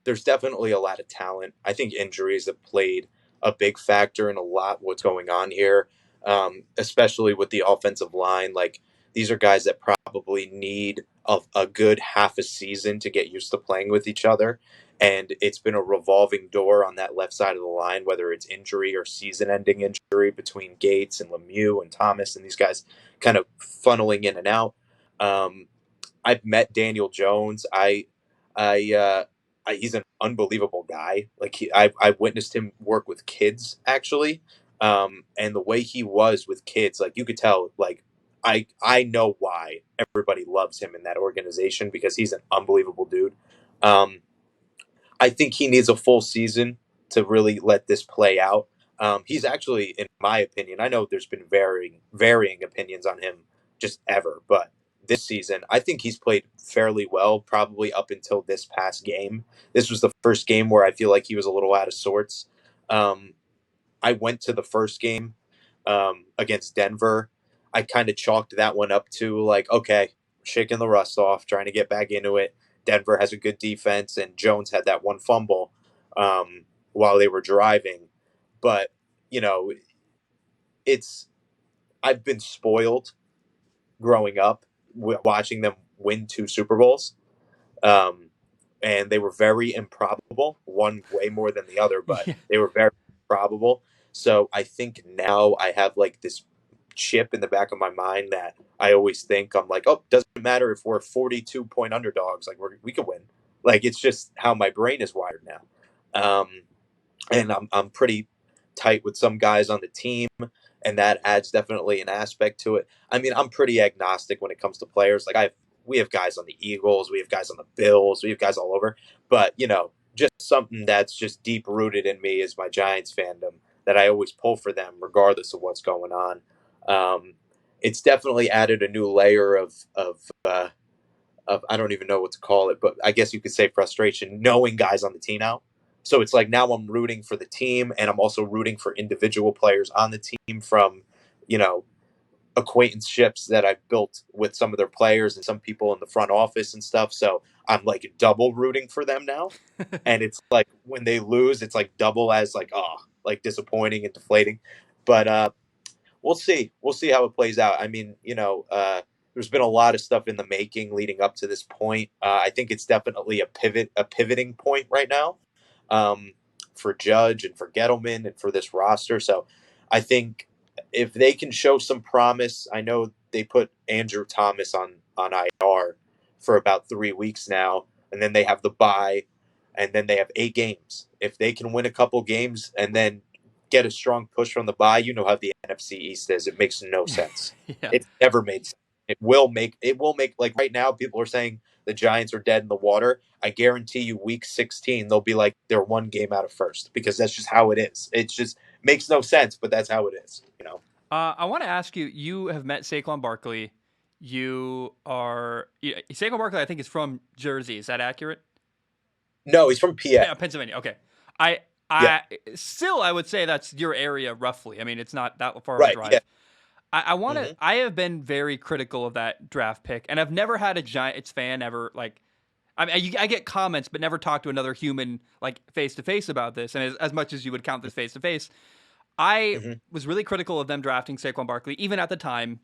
S2: there's definitely a lot of talent. I think injuries have played a big factor in a lot what's going on here, especially with the offensive line. Like these are guys that probably need a good half a season to get used to playing with each other. And it's been a revolving door on that left side of the line, whether it's injury or season ending injury between Gates and Lemieux and Thomas and these guys kind of funneling in and out. Um, I've met Daniel Jones. I, he's an unbelievable guy. Like I've witnessed him work with kids actually, and the way he was with kids, like you could tell. Like I know why everybody loves him in that organization because he's an unbelievable dude. Um, I think he needs a full season to really let this play out. He's actually, in my opinion, I know there's been varying opinions on him just ever, but this season, I think he's played fairly well, probably up until this past game. This was the first game where I feel like he was a little out of sorts. Um, I went to the first game against Denver. I kind of chalked that one up to like, okay, shaking the rust off, trying to get back into it. Denver has a good defense, and Jones had that one fumble while they were driving. But you know, it's I've been spoiled growing up watching them win two Super Bowls. Um, and they were very improbable. One way more than the other, but
S1: Yeah.
S2: they were very probable. So I think now I have like this chip in the back of my mind that I always think I'm like, oh, doesn't matter if we're 42-point underdogs, like we could win. Like it's just how my brain is wired now. And I'm pretty tight with some guys on the team, and that adds definitely an aspect to it. I mean, I'm pretty agnostic when it comes to players. Like we have guys on the Eagles, we have guys on the Bills, we have guys all over. But just something that's just deep rooted in me is my Giants fandom that I always pull for them regardless of what's going on. Um, it's definitely added a new layer of I don't even know what to call it, but I guess you could say frustration knowing guys on the team now. So it's like now I'm rooting for the team and I'm also rooting for individual players on the team from, you know, acquaintanceships that I've built with some of their players and some people in the front office and stuff. So I'm like double rooting for them now. And it's like when they lose, it's like double as like, oh, like disappointing and deflating. But we'll see. We'll see how it plays out. I mean, there's been a lot of stuff in the making leading up to this point. I think it's definitely a pivoting point right now um, for Judge and for Gettleman and for this roster. So I think if they can show some promise, I know they put Andrew Thomas on IR for about 3 weeks now, and then they have the bye, and then they have 8 games. If they can win a couple games and then get a strong push from the bye, you know how the NFC East is. It makes no sense.
S1: Yeah.
S2: It's never made sense. It will make like right now people are saying the Giants are dead in the water. I guarantee you week 16 they'll be like they're one game out of first because that's just how it is. It just makes no sense, but that's how it is.
S1: I want to ask you. You have met Saquon Barkley. Saquon Barkley. I think is from Jersey. Is that accurate?
S2: No, he's from PA.
S1: Pennsylvania. Okay. I
S2: Yeah.
S1: I would say that's your area roughly. I mean, it's not that far of a
S2: Right. Yeah.
S1: drive. I want to.
S2: Hmm.
S1: I have been very critical of that draft pick, and I've never had a Giants fan ever like. I mean, I get comments, but never talk to another human like face to face about this. And as much as you would count this face to face, I
S2: Hmm.
S1: was really critical of them drafting Saquon Barkley, even at the time.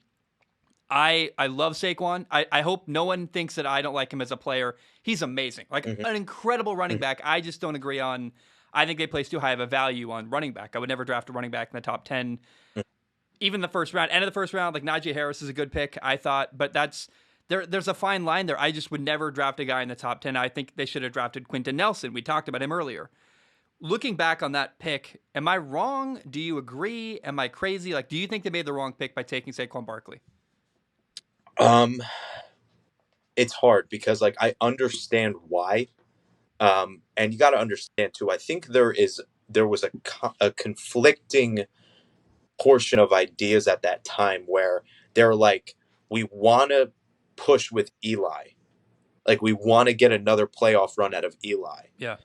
S1: I love Saquon. I hope no one thinks that I don't like him as a player. He's amazing, like
S2: Hmm.
S1: an incredible running
S2: Hmm.
S1: back. I just don't agree on. I think they place too high of a value on running back. I would never draft a running back in the top 10, even the first round, end of the first round. Like Najee Harris is a good pick, I thought, but there's a fine line there. I just would never draft a guy in the top 10. I think they should have drafted Quenton Nelson. We talked about him earlier. Looking back on that pick, am I wrong? Do you agree? Am I crazy? Like, do you think they made the wrong pick by taking Saquon Barkley?
S2: Um, it's hard because like I understand why, and you got to understand too. I think there was a conflicting portion of ideas at that time where they're like, we want to push with Eli, like we want to get another playoff run out of Eli.
S1: Yeah.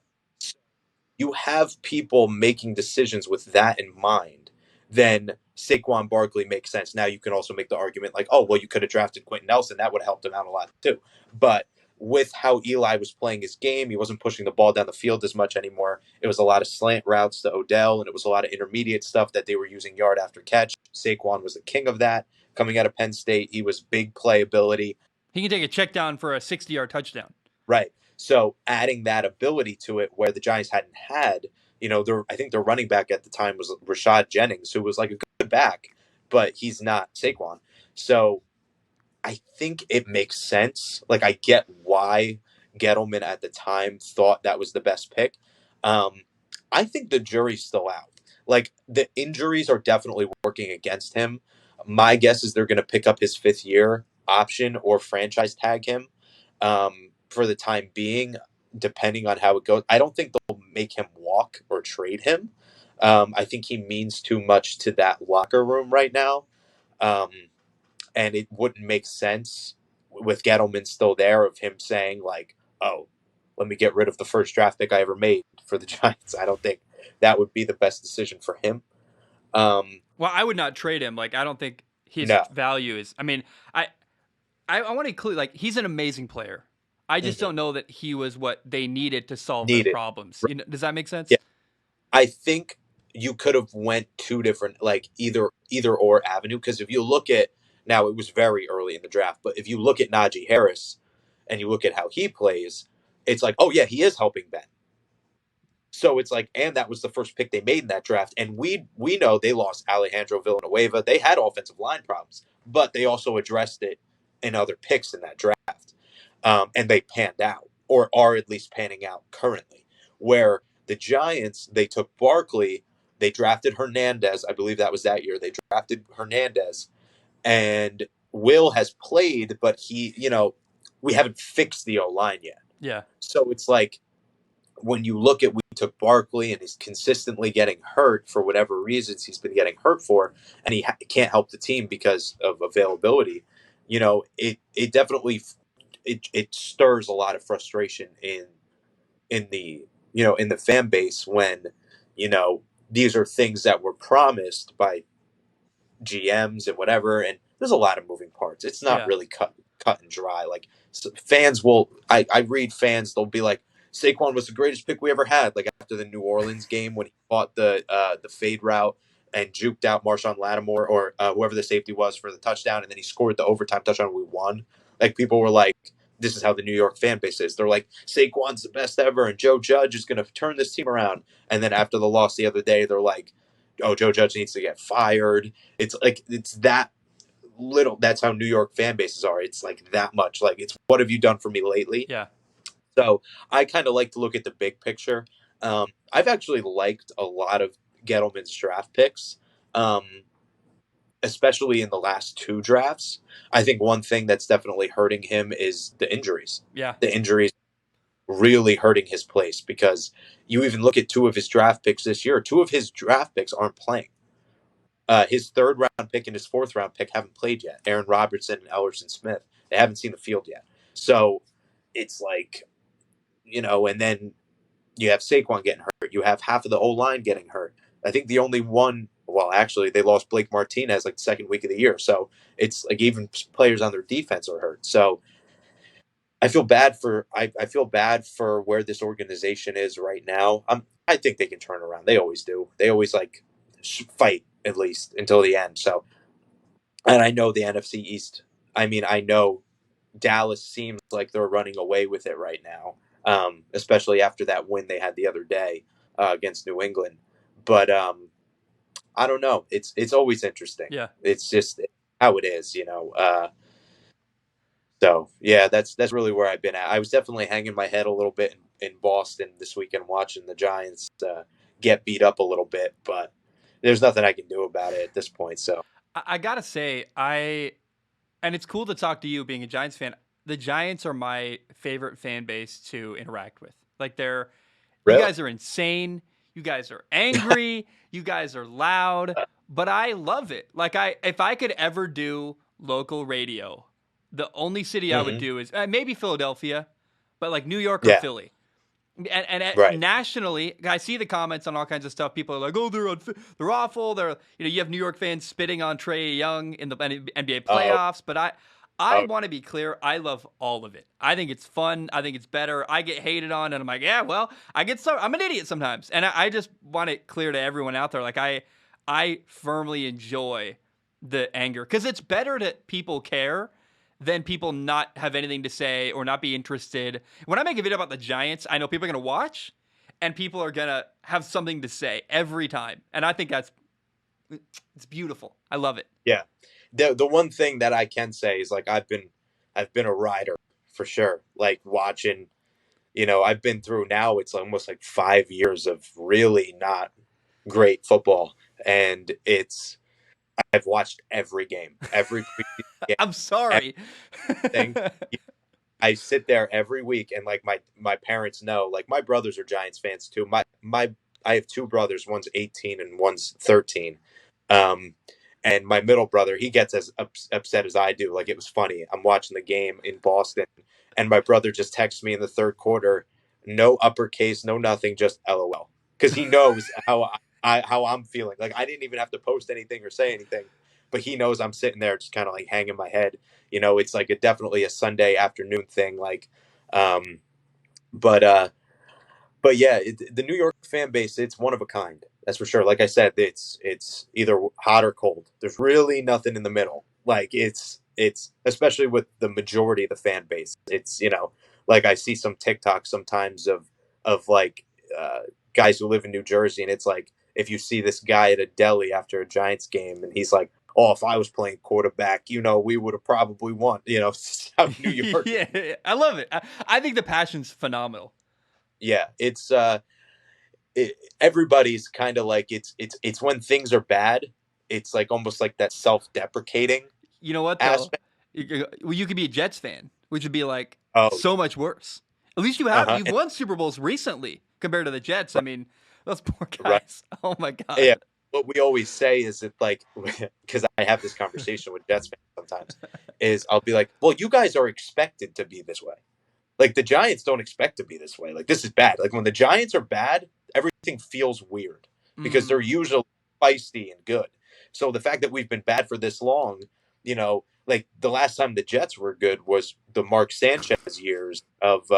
S2: You have people making decisions with that in mind, then Saquon Barkley makes sense. Now you can also make the argument like, oh, well, you could have drafted Quenton Nelson. That would have helped him out a lot too. But with how Eli was playing his game, he wasn't pushing the ball down the field as much anymore. It was a lot of slant routes to Odell, and it was a lot of intermediate stuff that they were using yard after catch. Saquon was the king of that. Coming out of Penn State, he was big playability.
S1: He can take a check down for a 60-yard touchdown.
S2: Right. So adding that ability to it where the Giants hadn't had, I think their running back at the time was Rashad Jennings, who was like a good back, but he's not Saquon. So I think it makes sense. Like I get why Gettleman at the time thought that was the best pick. Um, I think the jury's still out. Like the injuries are definitely working against him. My guess is they're going to pick up his 5th year option or franchise tag him for the time being, depending on how it goes. I don't think they'll make him walk or trade him. I think he means too much to that locker room right now. Um, and it wouldn't make sense with Gettleman still there of him saying like, "Oh, let me get rid of the first draft pick I ever made for the Giants." I don't think that would be the best decision for him.
S1: Well, I would not trade him. Like, I don't think his
S2: No.
S1: value is. I mean, I want to include like he's an amazing player. I just
S2: Hmm.
S1: don't know that he was what they needed to solve their
S2: Needed.
S1: problems.
S2: Right.
S1: Does that make sense?
S2: Yeah, I think you could have went two different like either or avenue because if you look at now it was very early in the draft, but if you look at Najee Harris and you look at how he plays, it's like, oh yeah, he is helping Ben. So it's like, and that was the first pick they made in that draft. And we know they lost Alejandro Villanueva. They had offensive line problems, but they also addressed it in other picks in that draft. And they panned out, or are at least panning out currently. Where the Giants, they took Barkley, they drafted Hernandez. I believe that was that year. They drafted Hernandez, and Will has played, but we haven't fixed the O line yet.
S1: Yeah.
S2: So it's like when you look at we took Barkley and he's consistently getting hurt for whatever reasons he's been getting hurt for, and he can't help the team because of availability. It definitely it stirs a lot of frustration in the in the fan base when you know these are things that were promised by GMs and whatever, and there's a lot of moving parts. It's not
S1: Yeah.
S2: really cut and dry. Like fans will, I read fans, they'll be like, Saquon was the greatest pick we ever had. Like after the New Orleans game when he fought the fade route and juked out Marshawn Lattimore or whoever the safety was for the touchdown, and then he scored the overtime touchdown and we won. Like people were like, this is how the New York fan base is. They're like, Saquon's the best ever, and Joe Judge is going to turn this team around. And then after the loss the other day, they're like, oh, Joe Judge needs to get fired. It's like it's that little. That's how New York fan bases are. It's like that much. Like it's what have you done for me lately?
S1: Yeah.
S2: So I kind of like to look at the big picture. I've actually liked a lot of Gettleman's draft picks, um, especially in the last 2 drafts. I think one thing that's definitely hurting him is the injuries.
S1: Yeah.
S2: The injuries really hurting his place because you even look at 2 of his draft picks this year. 2 of his draft picks aren't playing. His 3rd round pick and his 4th round pick haven't played yet. Aaron Robertson and Ellerson Smith. They haven't seen the field yet. So it's like, and then You have Saquon getting hurt. You have half of the O line getting hurt. I think the only one, well, actually, they lost Blake Martinez like the second week of the year. So it's like even players on their defense are hurt. So I feel bad for where this organization is right now. I think they can turn around. They always do. They always like fight at least until the end. So, and I know the NFC East. I mean, I know Dallas seems like they're running away with it right now, especially after that win they had the other day against New England. But I don't know. It's always interesting.
S1: Yeah.
S2: It's just how it is, you know. So yeah, that's really where I've been at. I was definitely hanging my head a little bit in Boston this weekend, watching the Giants get beat up a little bit, but there's nothing I can do about it at this point. So
S1: I gotta say, and it's cool to talk to you being a Giants fan. The Giants are my favorite fan base to interact with. Like you
S2: really,
S1: guys are insane. You guys are angry. You guys are loud, but I love it. Like if I could ever do local radio, the only city I would
S2: hmm
S1: do is maybe Philadelphia, but like New York or
S2: yeah,
S1: Philly. And
S2: right.
S1: nationally, I see the comments on all kinds of stuff. People are like, "Oh, they're awful." You have New York fans spitting on Trae Young in the NBA
S2: Oh,
S1: playoffs. But I
S2: oh,
S1: want to be clear. I love all of it. I think it's fun. I think it's better. I get hated on, and I'm like, yeah, well, I'm an idiot sometimes, and I just want it clear to everyone out there. Like I firmly enjoy the anger because it's better that people care than people not have anything to say or not be interested. When I make a video about the Giants, I know people are going to watch and people are going to have something to say every time. And I think it's beautiful. I love it.
S2: yeah. The one thing that I can say is like I've been a rider for sure. Like watching, you know, I've been through now. It's almost like 5 years of really not great football, and I've watched every game, every preseason game,
S1: I'm sorry.
S2: everything. I sit there every week, and like my parents know. Like my brothers are Giants fans too. My I have two brothers. One's 18 and one's 13. Um, and my middle brother, he gets as upset as I do. Like it was funny. I'm watching the game in Boston, and my brother just texts me in the third quarter, no uppercase, no nothing, just LOL, because he knows how I'm feeling. Like I didn't even have to post anything or say anything, but he knows I'm sitting there just kind of like hanging my head. You know, it's like definitely a Sunday afternoon thing. Like, um, but but yeah, the New York fan base, it's one of a kind. That's for sure. Like I said, it's either hot or cold. There's really nothing in the middle. Like it's especially with the majority of the fan base. It's, you know, like I see some TikTok sometimes of like guys who live in New Jersey, and it's like if you see this guy at a deli after a Giants game, and he's like, "Oh, if I was playing quarterback, you know, we would have probably won." You know, South New York.
S1: Yeah, I love it. I think the passion's phenomenal.
S2: Yeah, everybody's kind of like it's when things are bad, it's like almost like that self-deprecating
S1: You know what though?
S2: aspect.
S1: Well, you could be a Jets fan, which would be like
S2: Oh,
S1: so much worse. At least
S2: uh-huh,
S1: you've won Super Bowls recently compared to the Jets. I
S2: right,
S1: mean, those poor
S2: right.
S1: guys. Oh my
S2: Yeah,
S1: god.
S2: what we always say is that like because I have this conversation with Jets fans sometimes, is I'll be like, well, you guys are expected to be this way. Like the Giants don't expect to be this way. Like this is bad. Like when the Giants are bad, everything feels weird because they're
S1: Mm.
S2: usually feisty and good. So the fact that we've been bad for this long, you know, like the last time the Jets were good was the Mark Sanchez years of,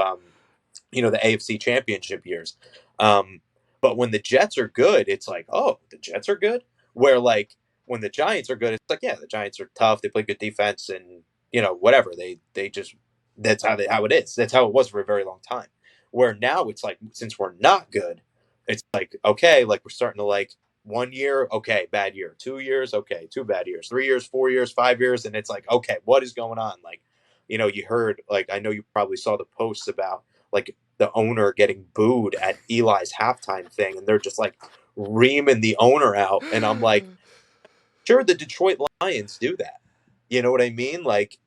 S2: you know, the AFC Championship years. Um, but when the Jets are good, it's like, oh, the Jets are good. Where like when the Giants are good, it's like, yeah, the Giants are tough. They play good defense, and you know, whatever. They just that's how it is. That's how it was for a very long time. Where now it's like since we're not good, it's like okay, like we're starting to like 1 year, okay, bad year, 2 years, okay, two bad years, 3 years, 4 years, 5 years, and it's like okay, what is going on? Like, you know, you heard like I know you probably saw the posts about like the owner getting booed at Eli's halftime thing, and they're just like reaming the owner out, and I'm like, sure, the Detroit Lions do that. You know what I mean? Like,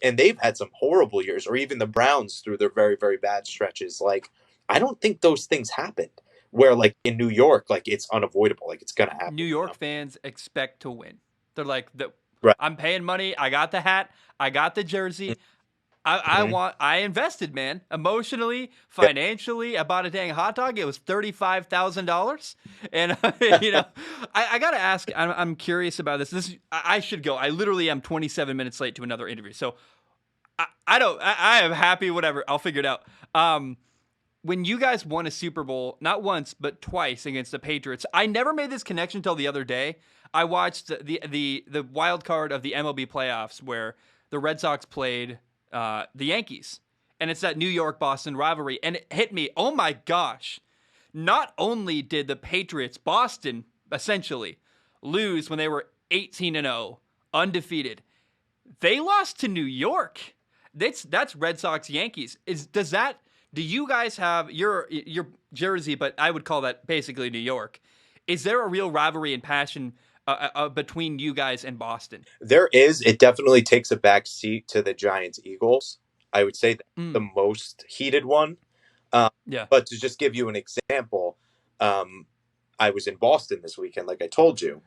S2: and they've had some horrible years, or even the Browns through their very, very bad stretches. Like, I don't think those things happened. Where, like in New York, like it's unavoidable. Like it's gonna
S1: New
S2: happen. You
S1: York
S2: know?
S1: fans expect to win. They're like,
S2: Right.
S1: I'm paying money. I got the hat. I got the jersey.
S2: Mhm.
S1: I invested, man, emotionally,
S2: Yeah.
S1: financially. I bought a dang hot dog. It was $35,000, and I gotta ask. I'm curious about this. I should go. I literally am 27 minutes late to another interview, so I don't. I am happy. Whatever. I'll figure it out. When you guys won a Super Bowl, not once but twice against the Patriots, I never made this connection until the other day. I watched the wild card of the MLB playoffs where the Red Sox played the Yankees, and it's that New York Boston rivalry, and it hit me. Oh my gosh! Not only did the Patriots, Boston, essentially lose when they were 18-0, undefeated, they lost to New York. That's Red Sox Yankees. Do you guys have your Jersey, but I would call that basically New York. Is there a real rivalry and passion between you guys and Boston?
S2: There is. It definitely takes a back seat to the Giants Eagles. I would say that's
S1: Mm,
S2: the most heated one. Um,
S1: yeah.
S2: but to just give you an example, um, I was in Boston this weekend, like I told you,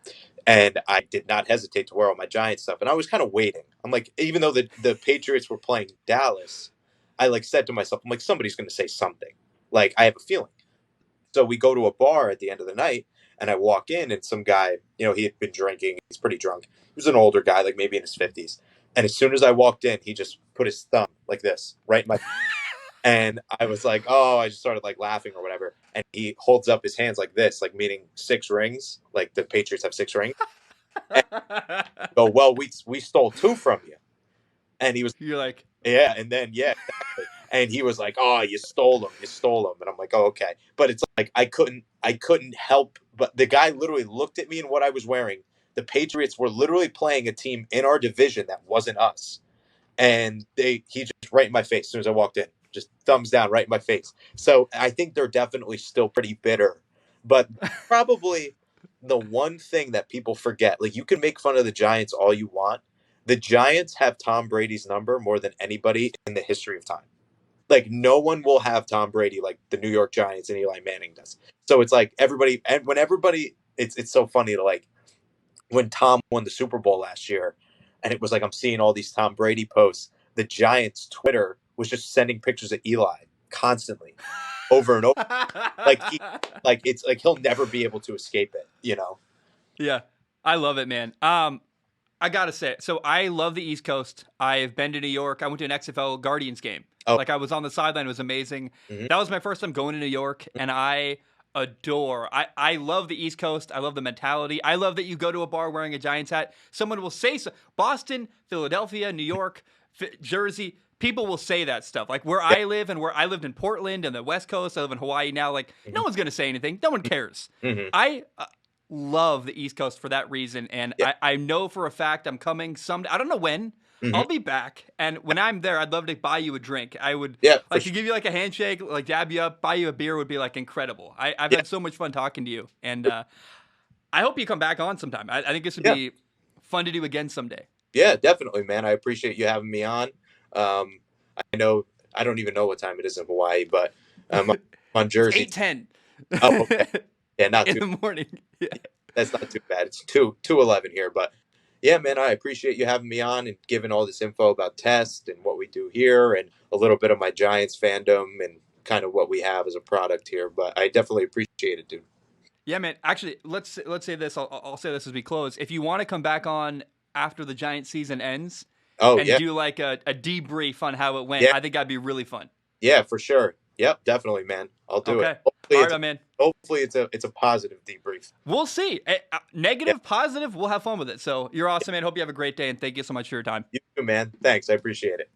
S2: and I did not hesitate to wear all my Giants stuff. And I was kind of waiting. I'm like, even though the Patriots were playing Dallas, I like said to myself, I'm like, somebody's going to say something. Like I have a feeling. So we go to a bar at the end of the night, and I walk in, and some guy, he had been drinking. He's pretty drunk. He was an older guy, like maybe in his 50s. And as soon as I walked in, he just put his thumb like this, right in my. And I was like, oh, I just started like laughing or whatever. And he holds up his hands like this, like meaning 6 rings, like the Patriots have 6 rings. And I go, well, we stole 2 from you. And he was,
S1: You're like,
S2: yeah, and then yeah, exactly. And he was like, "Oh, you stole them, you stole them." And I'm like, "Oh, okay." But it's like I couldn't help. But the guy literally looked at me and what I was wearing. The Patriots were literally playing a team in our division that wasn't us, and he just right in my face as soon as I walked in, just thumbs down right in my face. So I think they're definitely still pretty bitter, but probably the one thing that people forget, like you can make fun of the Giants all you want. The Giants have Tom Brady's number more than anybody in the history of time. Like no one will have Tom Brady like the New York Giants and Eli Manning does. So it's like everybody, and when everybody, it's so funny to like when Tom won the Super Bowl last year, and it was like I'm seeing all these Tom Brady posts. The Giants Twitter was just sending pictures of Eli constantly, over and over. Like it's like he'll never be able to escape it.
S1: yeah, I love it, man. I gotta say, so I love the East Coast. I've been to New York. I went to an XFL Guardians game.
S2: Oh,
S1: Like I was on the sideline. It was amazing.
S2: mhm.
S1: That was my first time going to New York, and I love the East Coast. I love the mentality. I love that you go to a bar wearing a Giants hat. Someone will say so. Boston, Philadelphia, New York, Jersey. People will say that stuff. Like where
S2: Yeah.
S1: I live and where I lived in Portland and the West Coast. I live in Hawaii now. Like no
S2: Mhm.
S1: one's gonna say anything. No one cares.
S2: Mhm.
S1: I love the East Coast for that reason, and
S2: Yeah.
S1: I know for a fact I'm coming someday. I don't know when.
S2: Mhm.
S1: I'll be back, and when I'm there, I'd love to buy you a drink. I would
S2: Yeah, for
S1: like to
S2: sure.
S1: give you like a handshake, like dab you up, buy you a beer would be like incredible. I've
S2: Yeah.
S1: had so much fun talking to you, and I hope you come back on sometime. I think this would
S2: Yeah.
S1: be fun to do again someday.
S2: Yeah, definitely, man. I appreciate you having me on. I know I don't even know what time it is in Hawaii, but I'm on
S1: It's
S2: Jersey.
S1: 8:10
S2: Oh, okay. Yeah, not
S1: in
S2: too.
S1: the morning. Yeah.
S2: That's not too bad. It's 2:11 here, but yeah, man. I appreciate you having me on and giving all this info about Test and what we do here, and a little bit of my Giants fandom and kind of what we have as a product here. But I definitely appreciate it, dude.
S1: Yeah, man. Actually, let's say this. I'll say this as we close. If you want to come back on after the Giants season ends
S2: Oh
S1: and
S2: yeah,
S1: do like a debrief on how it went,
S2: yeah,
S1: I think that'd be really fun.
S2: yeah, for sure. Yep, definitely, man. I'll do it.
S1: Okay. All right, my man.
S2: Hopefully it's a positive debrief.
S1: We'll see.
S2: Yeah,
S1: Negative, positive, we'll have fun with it. So you're awesome, man. Hope you have a great day, and thank you so much for your time.
S2: you too, man. Thanks. I appreciate it.